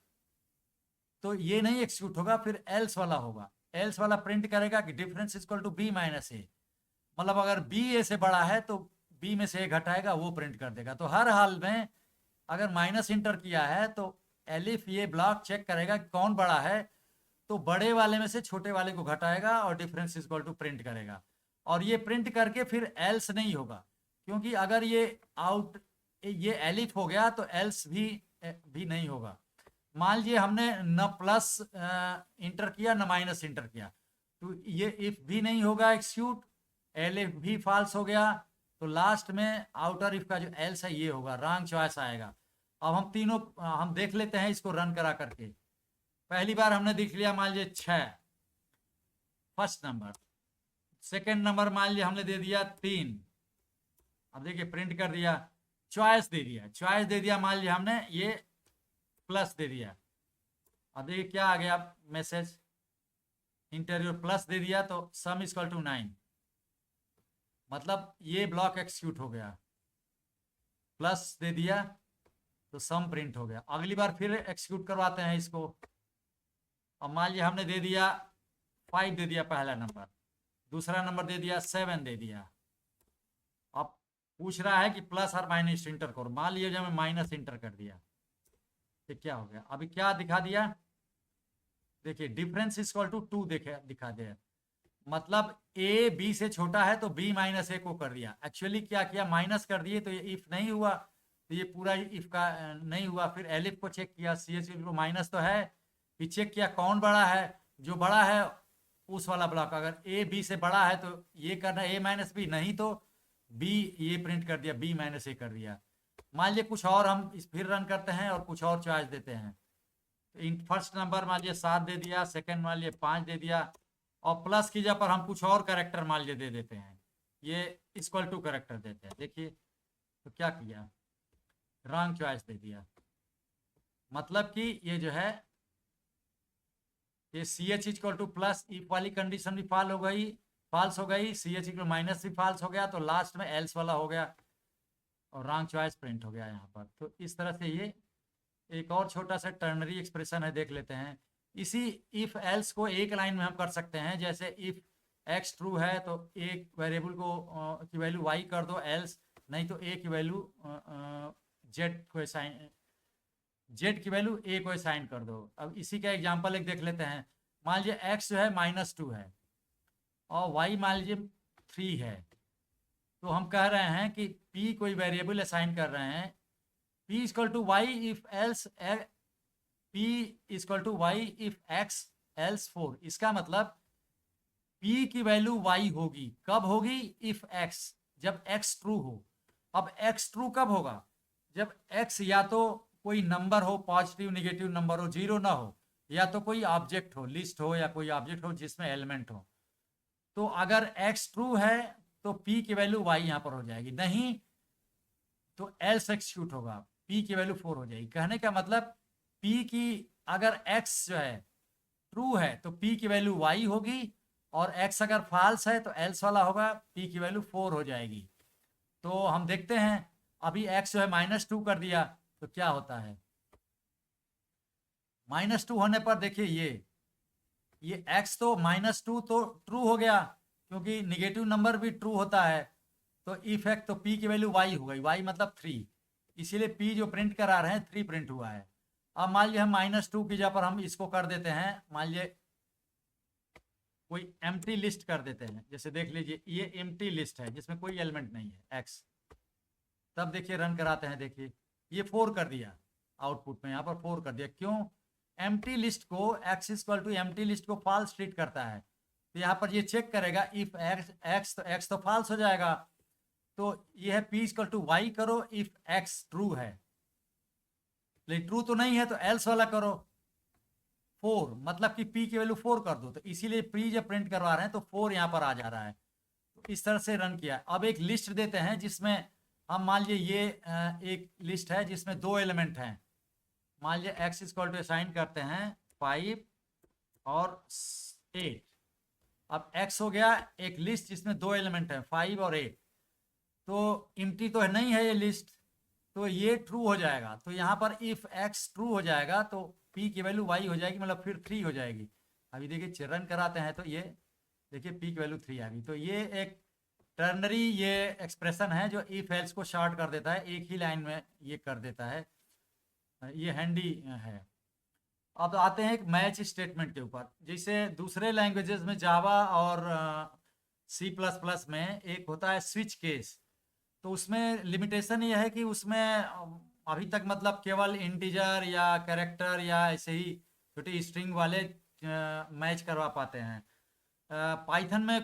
तो ये नहीं एक्सिक्यूट होगा, फिर एल्स वाला होगा, एल्स वाला प्रिंट करेगा कि difference equal to B - A, मतलब अगर B A से बड़ा है तो B में से A घटाएगा, वो प्रिंट कर देगा। तो हर हाल में अगर माइनस इंटर किया है तो एलिफ ये ब्लॉक चेक करेगा कि कौन बड़ा है, तो बड़े वाले में से छोटे वाले को घटाएगा और डिफरेंस इक्वल टू प्रिंट करेगा, और ये प्रिंट करके फिर एल्स नहीं होगा, क्योंकि अगर ये एलिफ हो गया तो एल्स भी नहीं होगा। मान लीजिए हमने न प्लस इंटर किया न माइनस इंटर किया, तो ये इफ भी नहीं होगा एक्सिक्यूट, एलिफ भी फॉल्स हो गया, तो लास्ट में आउटर इफ का जो एल्स है ये होगा, रॉन्ग चॉइस आएगा। अब हम तीनों हम देख लेते हैं इसको रन करा करके। पहली बार हमने देख लिया मान लीजिए 6 फर्स्ट नंबर, सेकेंड नंबर मान लीजिए हमने दे दिया 3, अब देखिए प्रिंट कर दिया चॉइस दे दिया, मान लिया हमने ये प्लस दे दिया। अब देखिए क्या आ गया मैसेज, इंटरव्यू प्लस दे दिया तो सम इज इक्वल टू 9, मतलब ये ब्लॉक एक्सिक्यूट हो गया। प्लस दे दिया तो सम प्रिंट हो गया। अगली बार फिर एक्सिक्यूट करवाते हैं इसको। अब मान लिया हमने दे दिया 5 दे दिया पहला नंबर, दूसरा नंबर दे दिया 7 दे दिया। अब पूछ रहा है कि प्लस और माइनस इंटर करो, मान लिया जब मैं माइनस इंटर कर दिया तो क्या हो गया, अभी क्या दिखा दिया, देखिए डिफरेंस इक्वल टू 2 दिखा दिया, मतलब ए बी से छोटा है तो बी माइनस ए को कर दिया। एक्चुअली क्या किया, माइनस कर दिए तो ये इफ नहीं हुआ, तो ये पूरा इफ का नहीं हुआ। फिर एलिफ को चेक किया, सी एच माइनस तो है, फिर चेक किया कौन बड़ा है, जो बड़ा है उस वाला ब्लॉक, अगर ए बी से बड़ा है तो ये करना ए माइनस बी, नहीं तो बी ये प्रिंट कर दिया, बी माइनस ए कर दिया। मान लीजिए कुछ और हम फिर रन करते हैं और कुछ और चॉइस देते हैं। तो फर्स्ट नंबर मान लीजिए 7 दे दिया, सेकंड मान लीजिए 5 दे दिया, और प्लस की जगह पर हम कुछ और करेक्टर मान लीजिए दे देते हैं, ये इक्वल टू करेक्टर देते हैं। देखिए तो क्या किया, रॉन्ग चॉइस दे दिया, मतलब कि ये जो है ये C H equal to plus, if वाली कंडीशन भी फॉल्स हो गई, सी एच इक्वल माइनस भी फॉल्स हो गया, तो लास्ट में एल्स वाला हो गया और रॉन्ग चॉइस प्रिंट हो गया यहाँ पर। तो इस तरह से ये एक और छोटा सा टर्नरी एक्सप्रेशन है, देख लेते हैं। इसी इफ एल्स को एक लाइन में हम कर सकते हैं, जैसे इफ एक्स ट्रू है तो एक वेरिएबल को की वैल्यू वाई कर दो, एल्स नहीं तो ए की वैल्यू जेड को असाइन, जेड की वैल्यू ए को असाइन कर दो। अब इसी का एग्जांपल एक देख लेते हैं। मान लीजिए एक्स जो है -2 है और वाई मान लीजिए 3 है, तो हम कह रहे हैं कि पी कोई वेरिएबल असाइन कर रहे हैं, p equal to Y if else, p equal to Y if X else 4। इसका मतलब p की वैल्यू y होगी, कब होगी, इफ x, जब x ट्रू हो। अब x ट्रू कब होगा, जब x या तो कोई नंबर हो, पॉजिटिव नेगेटिव नंबर हो, जीरो ना हो, या तो कोई ऑब्जेक्ट हो, लिस्ट हो या कोई ऑब्जेक्ट हो जिसमें एलिमेंट हो। तो अगर x ट्रू है तो p की वैल्यू y यहां पर हो जाएगी, नहीं तो एल्स एक्सिक्यूट होगा, p की वैल्यू 4 हो जाएगी। कहने का मतलब p की अगर x जो है ट्रू है तो p की वैल्यू y होगी, और x अगर फॉल्स है तो एल्स वाला होगा, p की वैल्यू 4 हो जाएगी। तो हम देखते हैं, अभी x जो है -2 कर दिया तो क्या होता है, -2 होने पर देखिए ये x तो -2 तो ट्रू हो गया, क्योंकि निगेटिव नंबर भी ट्रू होता है, तो इफेक्ट तो p की वैल्यू y हो गई, y मतलब 3, इसीलिए p जो प्रिंट करा रहे हैं 3 प्रिंट हुआ है। अब मान लीजिए हम -2 की जगह पर हम इसको कर देते हैं, मान लीजिए कोई एम्प्टी लिस्ट कर देते हैं, जैसे देख लीजिए ये एम्प्टी लिस्ट है जिसमें कोई एलिमेंट नहीं है x। तब देखिए रन कराते हैं, देखिए ये 4 कर दिया, आउटपुट में यहाँ पर 4 कर दिया। क्यों, एम्प्टी लिस्ट को x equal to empty list को फॉल्स ट्रीट करता है, तो यहाँ पर ये चेक करेगा इफ x तो x तो फॉल्स हो जाएगा, तो ये है p इक्वल टू वाई करो इफ x ट्रू है, लेकिन ट्रू तो नहीं है तो एल्स वाला करो 4, मतलब कि p की वैल्यू 4 कर दो, तो इसीलिए p जब प्रिंट करवा रहे हैं तो 4 यहाँ पर आ जा रहा है। तो इस तरह से रन किया। अब एक लिस्ट देते हैं जिसमें हम मान लीजिए ये एक लिस्ट है जिसमें 2 एलिमेंट हैं, मान लीजिए x इक्वल टू असाइन करते हैं 5 और 8। अब x हो गया एक लिस्ट जिसमें 2 एलिमेंट हैं 5 और 8, तो एम्प्टी तो नहीं है ये लिस्ट, तो ये ट्रू हो जाएगा। तो यहाँ पर इफ x ट्रू हो जाएगा तो p की वैल्यू y हो जाएगी, मतलब फिर 3 हो जाएगी। अभी देखिए रन कराते हैं तो ये देखिए p की वैल्यू 3 आ गई। तो ये एक टर्नरी ये एक्सप्रेशन है जो इफ एल्स को शॉर्ट कर देता है, एक ही लाइन में ये कर देता है, ये हैंडी है। अब आते हैं एक मैच स्टेटमेंट के ऊपर। जैसे दूसरे लैंग्वेजेस में जावा और C++ में एक होता है स्विच केस, तो उसमें लिमिटेशन ये है कि उसमें अभी तक मतलब केवल इंटीजर या कैरेक्टर या ऐसे ही छोटी स्ट्रिंग वाले मैच करवा पाते हैं। पाइथन में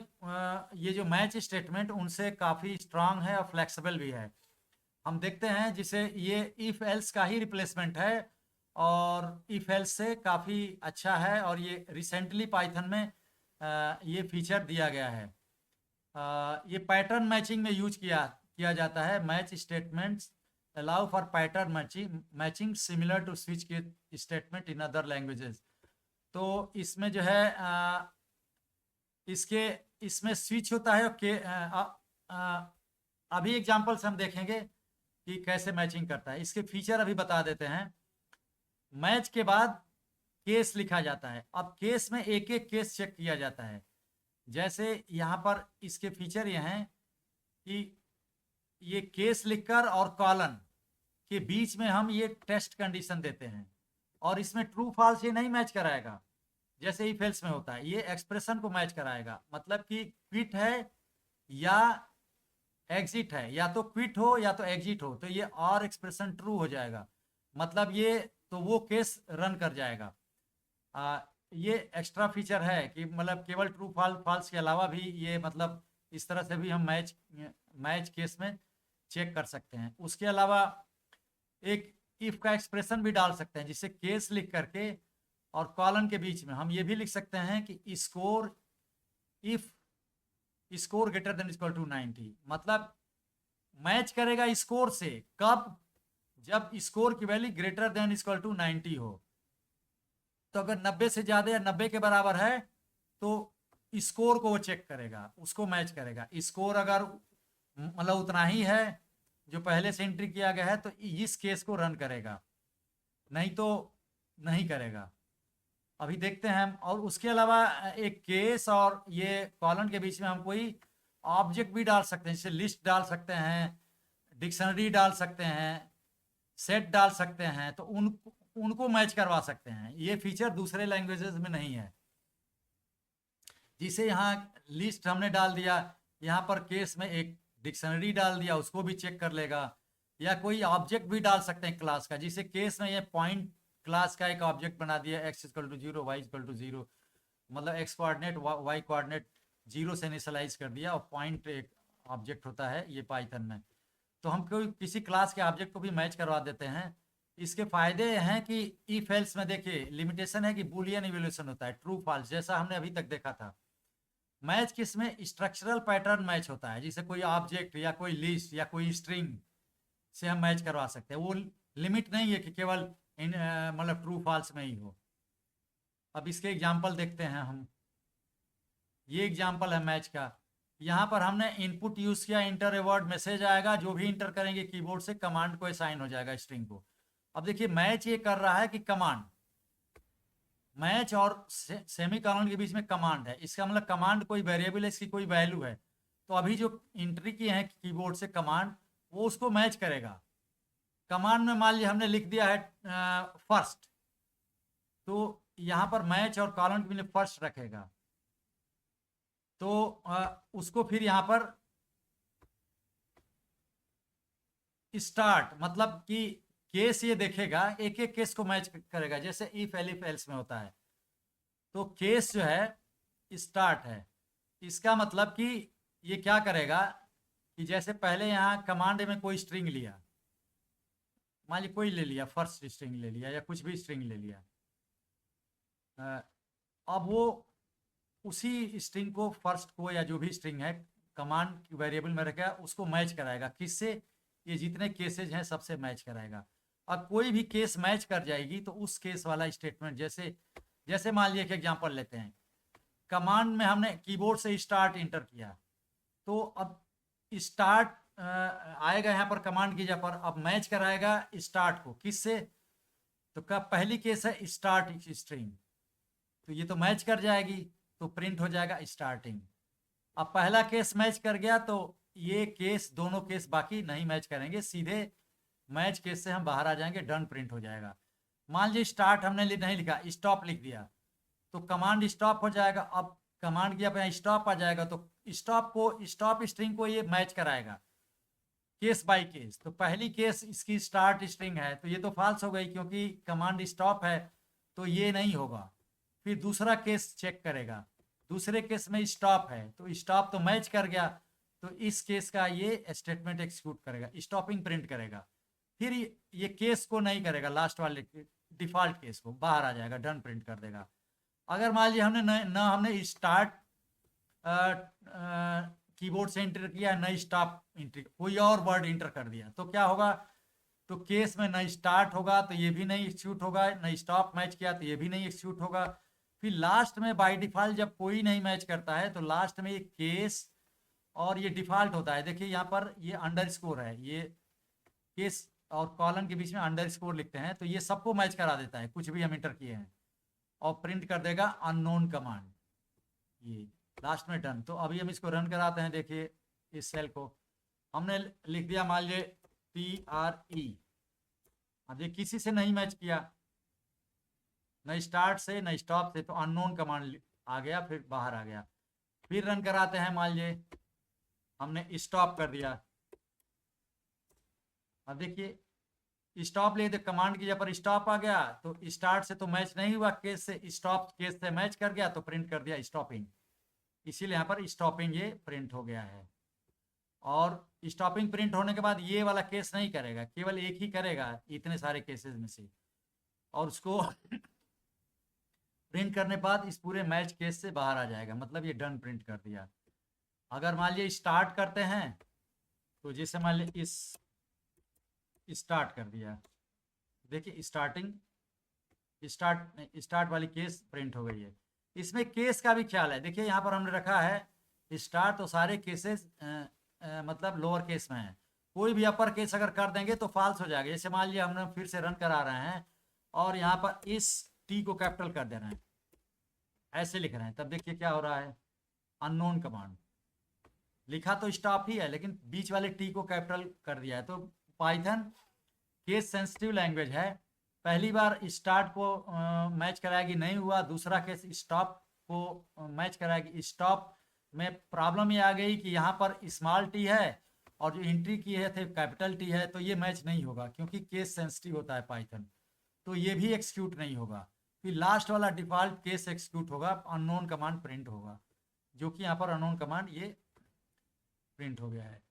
ये जो मैच स्टेटमेंट उनसे काफ़ी स्ट्रांग है और फ्लेक्सिबल भी है। हम देखते हैं जिसे ये इफ एल्स का ही रिप्लेसमेंट है और इफ एल्स से काफ़ी अच्छा है, और ये रिसेंटली पाइथन में ये फीचर दिया गया है। ये पैटर्न मैचिंग में यूज किया जाता है match statements allow for pattern matching similar to switch key statement in other languages। तो इसमें जो है इसमें स्विच होता है अभी एग्जांपल से हम देखेंगे कि कैसे मैचिंग करता है। इसके फीचर अभी बता देते हैं। मैच के बाद केस लिखा जाता है। अब केस में एक एक केस चेक किया जाता है। जैसे यहाँ पर इसके फीचर ये हैं कि ये केस लिखकर और कॉलन के बीच में हम ये टेस्ट कंडीशन देते हैं, और इसमें ट्रू फॉल्स ये नहीं मैच कराएगा जैसे इफ एल्स में होता है, ये एक्सप्रेशन को मैच कराएगा। मतलब कि क्विट है या एग्जिट है, या तो क्विट हो या तो एग्जिट हो, तो ये और एक्सप्रेशन ट्रू हो जाएगा। मतलब ये तो वो केस रन कर जाएगा। ये एक्स्ट्रा फीचर है कि मतलब केवल ट्रू फॉल्स के अलावा भी ये मतलब इस तरह से भी हम मैच केस में चेक कर सकते हैं। उसके अलावा एक इफ का एक्सप्रेशन भी डाल सकते हैं, जिससे केस लिख करके और कॉलन के बीच में हम ये भी लिख सकते हैं कि score if score greater than equal to 90। मतलब मैच करेगा स्कोर से कब? जब स्कोर की value greater than equal to 90 हो। तो अगर 90 से ज्यादा या 90 के बराबर है तो स्कोर को वो चेक करेगा, उसको मैच करेगा। स्कोर अगर मतलब उतना ही है जो पहले से एंट्री किया गया है तो इस केस को रन करेगा, नहीं तो नहीं करेगा। अभी देखते हैं हम। और उसके अलावा एक केस और ये कॉलन के बीच में हम कोई ऑब्जेक्ट भी डाल सकते हैं, जैसे लिस्ट डाल सकते हैं, डिक्शनरी डाल सकते हैं, सेट डाल सकते हैं, तो उनको मैच करवा सकते हैं। ये फीचर दूसरे लैंग्वेजेस में नहीं है। जिसे यहाँ लिस्ट हमने डाल दिया, यहाँ पर केस में एक डिक्शनरी डाल दिया, उसको भी चेक कर लेगा। या कोई ऑब्जेक्ट भी डाल सकते हैं क्लास का, जिसे केस में ये पॉइंट क्लास का एक ऑब्जेक्ट बना दिया, x equal to 0 y equal to 0, मतलब x कोऑर्डिनेट y कोऑर्डिनेट 0 से इनिशियलाइज कर दिया, और पॉइंट एक ऑब्जेक्ट होता है ये पाइथन में। तो हम कोई किसी क्लास के ऑब्जेक्ट को भी मैच करवा देते हैं। इसके फायदे हैं कि इफ एल्स में देखिए लिमिटेशन है कि बूलियन इवैल्यूएशन होता है, ट्रू फॉल्स, जैसा हमने अभी तक देखा था। मैच किसमें? स्ट्रक्चरल पैटर्न मैच होता है, जिसे कोई ऑब्जेक्ट या कोई लिस्ट या कोई स्ट्रिंग से हम मैच करवा सकते हैं। वो लिमिट नहीं है कि केवल मतलब ट्रू फॉल्स में ही हो। अब इसके एग्जांपल देखते हैं हम। ये एग्जांपल है मैच का। यहाँ पर हमने इनपुट यूज किया, इंटर ए वर्ड मैसेज आएगा, जो भी इंटर करेंगे कीबोर्ड से कमांड को असाइन हो जाएगा स्ट्रिंग को। अब देखिए मैच ये कर रहा है कि कमांड, मैच और सेमी कॉलन के बीच में कमांड है। इसका मतलब कमांड कोई वेरिएबल है, इसकी कोई वैल्यू है। तो अभी जो एंट्री की है कीबोर्ड से कमांड, वो उसको मैच करेगा। कमांड में मान लीजिए हमने लिख दिया है फर्स्ट, तो यहाँ पर मैच और कॉलन के बीच फर्स्ट रखेगा। तो उसको फिर यहाँ पर स्टार्ट, मतलब कि केस ये देखेगा, एक एक केस को मैच करेगा, जैसे इफ एल्स में होता है। तो केस जो है स्टार्ट है, इसका मतलब कि ये क्या करेगा कि जैसे पहले यहाँ कमांड में कोई स्ट्रिंग लिया, मान लीजिए कोई ले लिया, फर्स्ट स्ट्रिंग ले लिया या कुछ भी स्ट्रिंग ले लिया, अब वो उसी स्ट्रिंग को, फर्स्ट को या जो भी स्ट्रिंग है कमांड वेरिएबल में रखेगा, उसको मैच कराएगा। किससे? ये जितने केसेज हैं सबसे मैच कराएगा। अब कोई भी केस मैच कर जाएगी तो उस केस वाला स्टेटमेंट, जैसे मान लीजिए एक एग्जांपल लेते हैं। कमांड में हमने कीबोर्ड से स्टार्ट इंटर किया, तो अब स्टार्ट आएगा यहाँ पर कमांड की जगह पर, अब मैच कराएगा स्टार्ट को। किससे? तो का पहली केस है स्टार्ट स्ट्रिंग, तो ये तो मैच कर जाएगी, तो प्रिंट हो जाएगा स्टार्टिंग। अब पहला केस मैच कर गया तो ये केस, दोनों केस बाकी नहीं मैच करेंगे, सीधे मैच केस से हम बाहर आ जाएंगे, डन प्रिंट हो जाएगा। मान लीजिए स्टार्ट हमने नहीं लिखा, स्टॉप लिख दिया, तो कमांड स्टॉप हो जाएगा। अब कमांड किया पे स्टॉप आ जाएगा, तो स्टॉप स्ट्रिंग को ये मैच कराएगा केस बाय केस। तो पहली केस इसकी स्टार्ट स्ट्रिंग है, तो ये तो फॉल्स हो गई क्योंकि कमांड स्टॉप है, तो ये नहीं होगा। फिर दूसरा केस चेक करेगा, दूसरे केस में स्टॉप है, तो स्टॉप तो मैच कर गया, तो इस केस का ये स्टेटमेंट एक्सिक्यूट करेगा, स्टॉपिंग प्रिंट करेगा। फिर ये केस को नहीं करेगा, लास्ट वाले डिफॉल्ट केस को, बाहर आ जाएगा, डन प्रिंट कर देगा। अगर मान लीजिए हमने स्टार्ट कीबोर्ड से एंटर किया, न स्टॉप एंट्री, कोई और वर्ड एंटर कर दिया, तो क्या होगा तो केस में न स्टार्ट होगा तो ये भी नहीं एक्सिक्यूट होगा, न स्टॉप मैच किया तो ये भी नहीं एक्सिक्यूट होगा। फिर लास्ट में बाय डिफॉल्ट जब कोई नहीं मैच करता है तो लास्ट में ये केस और ये डिफॉल्ट होता है। देखिए यहाँ पर ये अंडरस्कोर है, ये केस और कॉलन के बीच में अंडरस्कोर लिखते हैं, तो ये सबको मैच करा देता है कुछ भी हम इंटर किए हैं, और प्रिंट कर देगा अननोन कमांड। ये लास्ट में डन। तो अभी हम इसको रन कराते हैं। देखिए इस सेल को हमने लिख दिया मान लीजिए TRE। अब ये किसी से नहीं मैच किया, न स्टार्ट से न स्टॉप से, तो अननोन कमांड आ गया, फिर बाहर आ गया। फिर रन कराते हैं, मान लीजिए हमने स्टॉप कर दिया। अब देखिए स्टॉप ले, तो कमांड की जगह पर स्टॉप आ गया, तो स्टार्ट से तो मैच नहीं हुआ केस से, स्टॉप केस से मैच कर गया तो प्रिंट कर दिया स्टॉपिंग। इसीलिए यहाँ पर स्टॉपिंग ये प्रिंट हो गया है। और स्टॉपिंग प्रिंट होने के बाद ये वाला केस नहीं करेगा, केवल एक ही करेगा इतने सारे केसेस में से, और उसको प्रिंट करने बाद इस पूरे मैच केस से बाहर आ जाएगा, मतलब ये डन प्रिंट कर दिया। अगर मान लीजिए स्टार्ट करते हैं, तो जैसे मान लीजिए इस स्टार्ट कर दिया, देखिए स्टार्ट वाली केस प्रिंट हो गई है। इसमें केस का भी ख्याल है। देखिए यहाँ पर हमने रखा है स्टार्ट, तो सारे केसेस मतलब लोअर केस में है। कोई भी अपर केस अगर कर देंगे तो फॉल्स हो जाएगा। जैसे मान लिया हमने फिर से रन करा रहे हैं और यहाँ पर इस टी को कैपिटल कर दे रहे हैं, ऐसे लिख रहे हैं, तब देखिए क्या हो रहा है, अननोन कमांड लिखा तो स्टॉप ही है, लेकिन बीच वाले टी को कैपिटल कर दिया है। तो पाइथन केस सेंसिटिव लैंग्वेज है। पहली बार स्टार्ट को मैच कराएगी, नहीं हुआ। दूसरा केस स्टॉप को मैच कराएगी, स्टॉप में प्रॉब्लम ये आ गई कि यहाँ पर स्मॉल टी है और जो एंट्री की है थे कैपिटल टी है, तो ये मैच नहीं होगा क्योंकि केस सेंसिटिव होता है पाइथन, तो ये भी एक्सिक्यूट नहीं होगा। फिर लास्ट वाला डिफॉल्ट केस एक्सिक्यूट होगा, अननोन कमांड प्रिंट होगा, जो कि यहाँ पर अननोन कमांड ये प्रिंट हो गया है।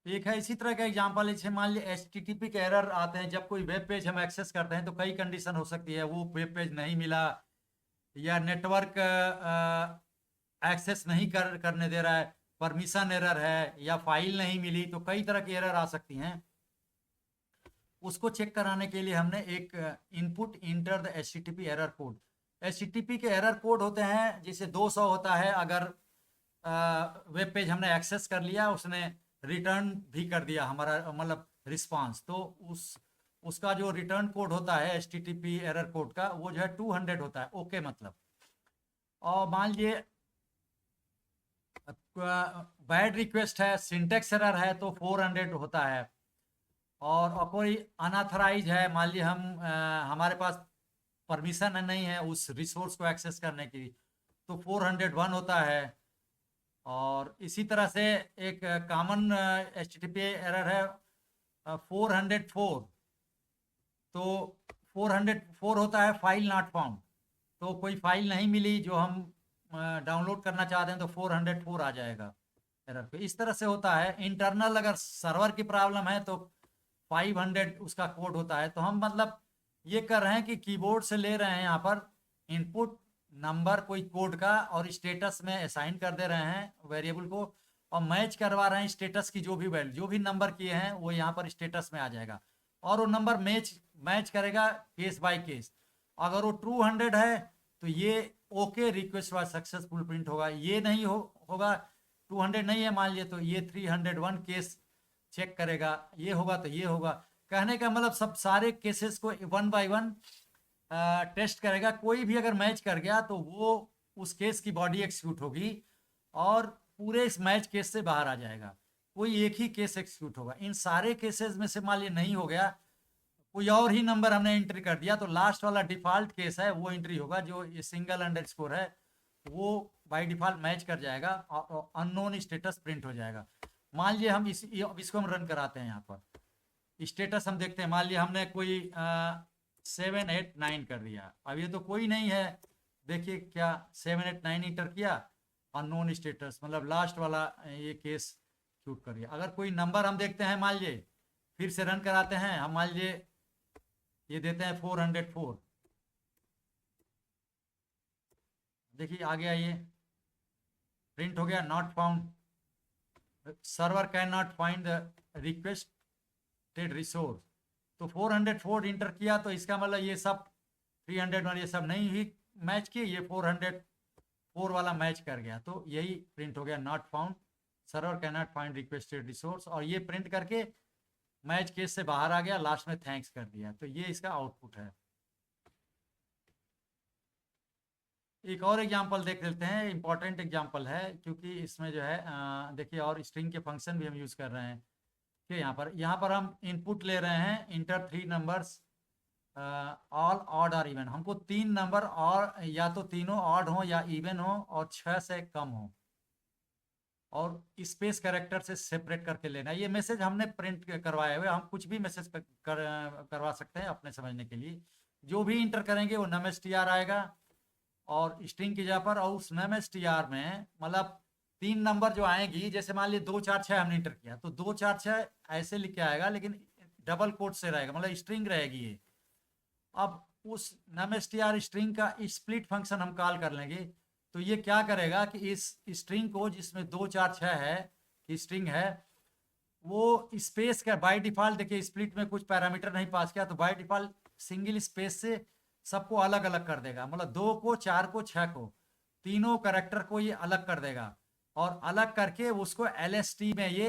एक है इसी तरह का एग्जांपल, जैसे मान लीजिए HTTP के एरर आते हैं जब कोई वेब पेज हम एक्सेस करते हैं, तो कई कंडीशन हो सकती है, वो वेब पेज नहीं मिला, या नेटवर्क एक्सेस नहीं करने दे रहा है, परमिशन एरर है, या फाइल नहीं मिली, तो कई तरह की एरर आ सकती हैं। उसको चेक कराने के लिए हमने एक input enter the HTTP error code. HTTP के एरर कोड होते हैं, जैसे 200 होता है, अगर वेब पेज हमने एक्सेस कर लिया, उसने रिटर्न भी कर दिया हमारा मतलब रिस्पांस, तो उसका जो रिटर्न कोड होता है HTTP एरर कोड का, वो जो है 200 होता है, ओके मतलब। और मान लीजिए बैड रिक्वेस्ट है, सिंटेक्स एरर है, तो 400 होता है। और कोई अनऑथराइज है, मान लीजिए हमारे पास परमिशन नहीं है उस रिसोर्स को एक्सेस करने की, तो 401 होता है। और इसी तरह से एक कॉमन HTTP एरर है 404, तो 404 होता है फाइल नॉट फाउंड, तो कोई फाइल नहीं मिली जो हम डाउनलोड करना चाहते हैं, तो 404 आ जाएगा एरर पे। इस तरह से होता है। इंटरनल अगर सर्वर की प्रॉब्लम है तो 500 उसका कोड होता है। तो हम मतलब ये कर रहे हैं कि कीबोर्ड से ले रहे हैं यहाँ पर इनपुट नंबर कोई कोड का, और स्टेटस में असाइन कर दे रहे हैं वेरिएबल को, और मैच करवा रहे हैं स्टेटस की जो भी वैल्यू, जो भी नंबर किए हैं वो यहाँ पर स्टेटस में आ जाएगा, और वो नंबर मैच करेगा केस बाय केस। अगर वो 200 है तो ये okay request was successful print होगा। ये नहीं होगा 200 नहीं है मान लीजिए, तो ये 301 केस चेक करेगा, ये होगा तो ये होगा। कहने का मतलब सब सारे केसेस को 1 बाय 1 टेस्ट करेगा। कोई भी अगर मैच कर गया तो वो उस केस की बॉडी एक्सिक्यूट होगी और पूरे इस मैच केस से बाहर आ जाएगा। कोई एक ही केस एक्सिक्यूट होगा। इन सारे केसेस में से मान लीजिए नहीं हो गया, कोई और ही नंबर हमने एंट्री कर दिया, तो लास्ट वाला डिफॉल्ट केस है वो एंट्री होगा, जो ये सिंगल अंडरस्कोर है वो बाय डिफॉल्ट मैच कर जाएगा और अननोन स्टेटस प्रिंट हो जाएगा। मान लीजिए हम इसको हम रन कराते हैं, यहाँ पर स्टेटस हम देखते हैं। मान लीजिए हमने कोई 789 कर दिया, अब ये तो कोई नहीं है। देखिए क्या 789 इंटर किया, अननोन स्टेटस, मतलब लास्ट वाला ये केस शूट कर दिया। अगर कोई नंबर हम देखते हैं, मान लीजिए फिर से रन कराते हैं, हम मान लीजिए ये देते हैं 404, देखिए आ गया, ये प्रिंट हो गया not found. Server can not find the requested resource. तो 404 इंटर किया तो इसका मतलब ये सब 301 ये सब नहीं ही मैच किए, ये 404 वाला मैच कर गया, तो यही प्रिंट हो गया not found, server can not find requested resource, और ये प्रिंट करके मैच केस से बाहर आ गया, लास्ट में थैंक्स कर दिया। तो ये इसका आउटपुट है। एक और एग्जांपल देख लेते हैं, इंपॉर्टेंट एग्जांपल है क्योंकि इसमें जो है देखिए और स्ट्रिंग के फंक्शन भी हम यूज़ कर रहे हैं कि यहाँ पर हम इनपुट ले रहे हैं इंटर 3 नंबर्स ऑल ऑड और इवन। हमको 3 नंबर और या तो तीनों ऑड हो या इवन हो और 6 से कम हो, और स्पेस कैरेक्टर से सेपरेट करके लेना। ये मैसेज हमने प्रिंट करवाए हुए, हम कुछ भी मैसेज करवा सकते हैं अपने समझने के लिए। जो भी इंटर करेंगे वो num_str आएगा और स्ट्रिंग की जगह पर, और उस num_str में मतलब 3 नंबर जो आएंगी, जैसे मान लीजिए 2 4 6 हमने इंटर किया तो 2 4 6 ऐसे लिख के आएगा, लेकिन डबल कोट से रहेगा, मतलब स्ट्रिंग रहेगी ये। अब उस num_str स्ट्रिंग का स्प्लिट फंक्शन हम कॉल कर लेंगे, तो ये क्या करेगा कि इस स्ट्रिंग को जिसमें 2 4 6 है कि स्ट्रिंग है, वो स्पेस का बाय डिफॉल्ट, देखिए स्प्लिट में कुछ पैरामीटर नहीं पास किया तो बाय डिफॉल्ट सिंगल स्पेस से सबको अलग अलग कर देगा, मतलब 2 को 4 को 6 को तीनों कैरेक्टर को ये अलग कर देगा, और अलग करके उसको LST में ये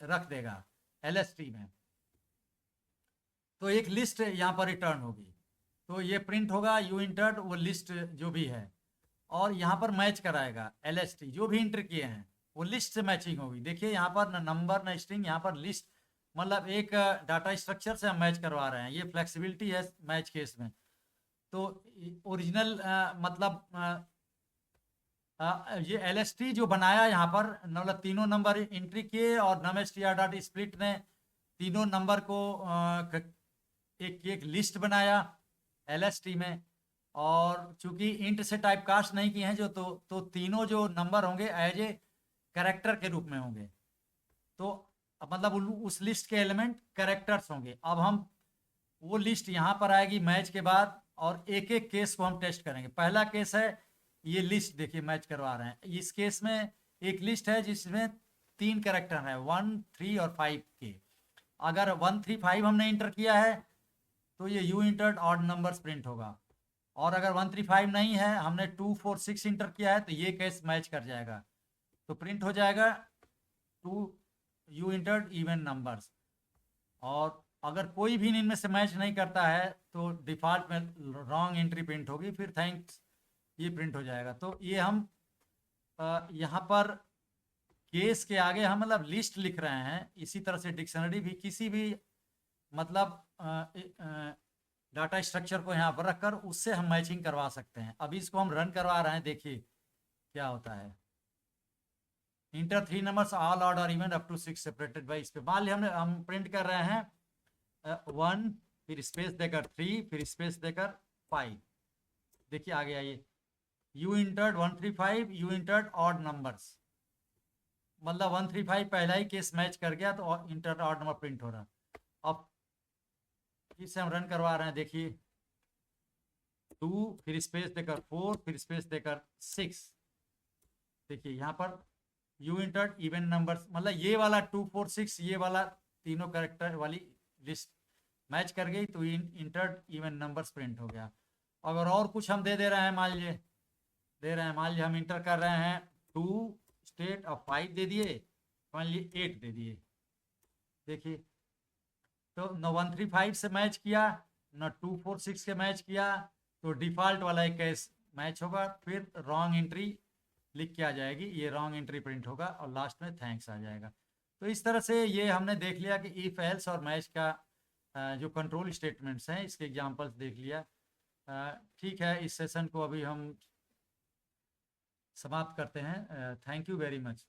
रख देगा, LST में। तो एक लिस्ट यहाँ पर रिटर्न होगी, तो ये प्रिंट होगा यू इंटर्ड वो लिस्ट जो भी है, और यहाँ पर मैच कराएगा LST जो भी इंटर किए हैं वो लिस्ट से मैचिंग होगी। देखिए यहाँ पर न नंबर न स्ट्रिंग, यहाँ पर लिस्ट, मतलब एक डाटा स्ट्रक्चर से हम मैच करवा रहे हैं, ये फ्लेक्सिबिलिटी है मैच केस में। तो ओरिजिनल मतलब ये LST जो बनाया यहाँ पर, मतलब तीनों नंबर एंट्री किए और num_str.split ने तीनों नंबर को एक एक लिस्ट बनाया LST में, और चूंकि इंट से टाइप कास्ट नहीं किए हैं जो, तो तीनों जो नंबर होंगे एज ए कैरेक्टर के रूप में होंगे, तो मतलब उस लिस्ट के एलिमेंट कैरेक्टर्स होंगे। अब हम वो लिस्ट यहाँ पर आएगी मैच के बाद, और एक एक केस को हम टेस्ट करेंगे। पहला केस है ये लिस्ट, देखिए मैच करवा रहे हैं, इस केस में एक लिस्ट है जिसमें 3 कैरेक्टर है 1 3 और 5 के। अगर 1 3 5 हमने इंटर किया है तो ये you entered odd numbers print होगा, और अगर 1 3 5 नहीं है, हमने 2 4 6 इंटर किया है, तो ये केस मैच कर जाएगा, तो प्रिंट हो जाएगा 2 यू इंटर्ड इवन नंबर्स। और अगर कोई भी इनमें से मैच नहीं करता है तो डिफॉल्ट में रॉन्ग एंट्री प्रिंट होगी, फिर थैंक्स ये प्रिंट हो जाएगा। तो ये हम यहाँ पर केस के आगे हम मतलब लिस्ट लिख रहे हैं, इसी तरह से डिक्शनरी भी किसी भी मतलब डाटा स्ट्रक्चर को यहाँ पर रखकर उससे हम मैचिंग करवा सकते हैं। अभी इसको हम रन करवा रहे हैं, देखिए क्या होता है। इंटर 3 नंबर्स ऑल ऑड और even up to 6 separated by, इस पे मान लिया हम प्रिंट कर रहे हैं 1 फिर स्पेस देकर 3 फिर स्पेस देकर 5। देखिए आ गया ये you entered 1 3 5 you entered odd numbers, मतलब 1 3 5 पहला ही केस मैच कर गया तो इंटर्ड ऑड नंबर प्रिंट हो रहा। अब इसे हम रन करवा रहे हैं, देखिए 2 फिर स्पेस देकर 4 फिर स्पेस देकर 6। देखिए यहाँ पर यू इंटर्ड इवन नंबर्स, मतलब ये वाला 2 4 6 ये वाला तीनों कैरेक्टर वाली लिस्ट मैच कर गई, तो इंटर्ड इवन नंबर्स प्रिंट हो गया। अगर और कुछ हम दे रहे हैं, मान लीजिए हम इंटर कर रहे हैं 2 स्टेट और 5 दे दिए, मान लीजिए 8 दे दिए। देखिए तो न 1 3 5 से मैच किया न 2 4 6 के मैच किया, तो डिफॉल्ट वाला एक केस मैच होगा, फिर रॉन्ग एंट्री लिख के आ जाएगी, ये रॉन्ग एंट्री प्रिंट होगा और लास्ट में थैंक्स आ जाएगा। तो इस तरह से ये हमने देख लिया कि इफ एल्स और मैच का जो कंट्रोल स्टेटमेंट्स हैं इसके एग्जांपल्स देख लिया। ठीक है, इस सेशन को अभी हम समाप्त करते हैं। Thank you very much.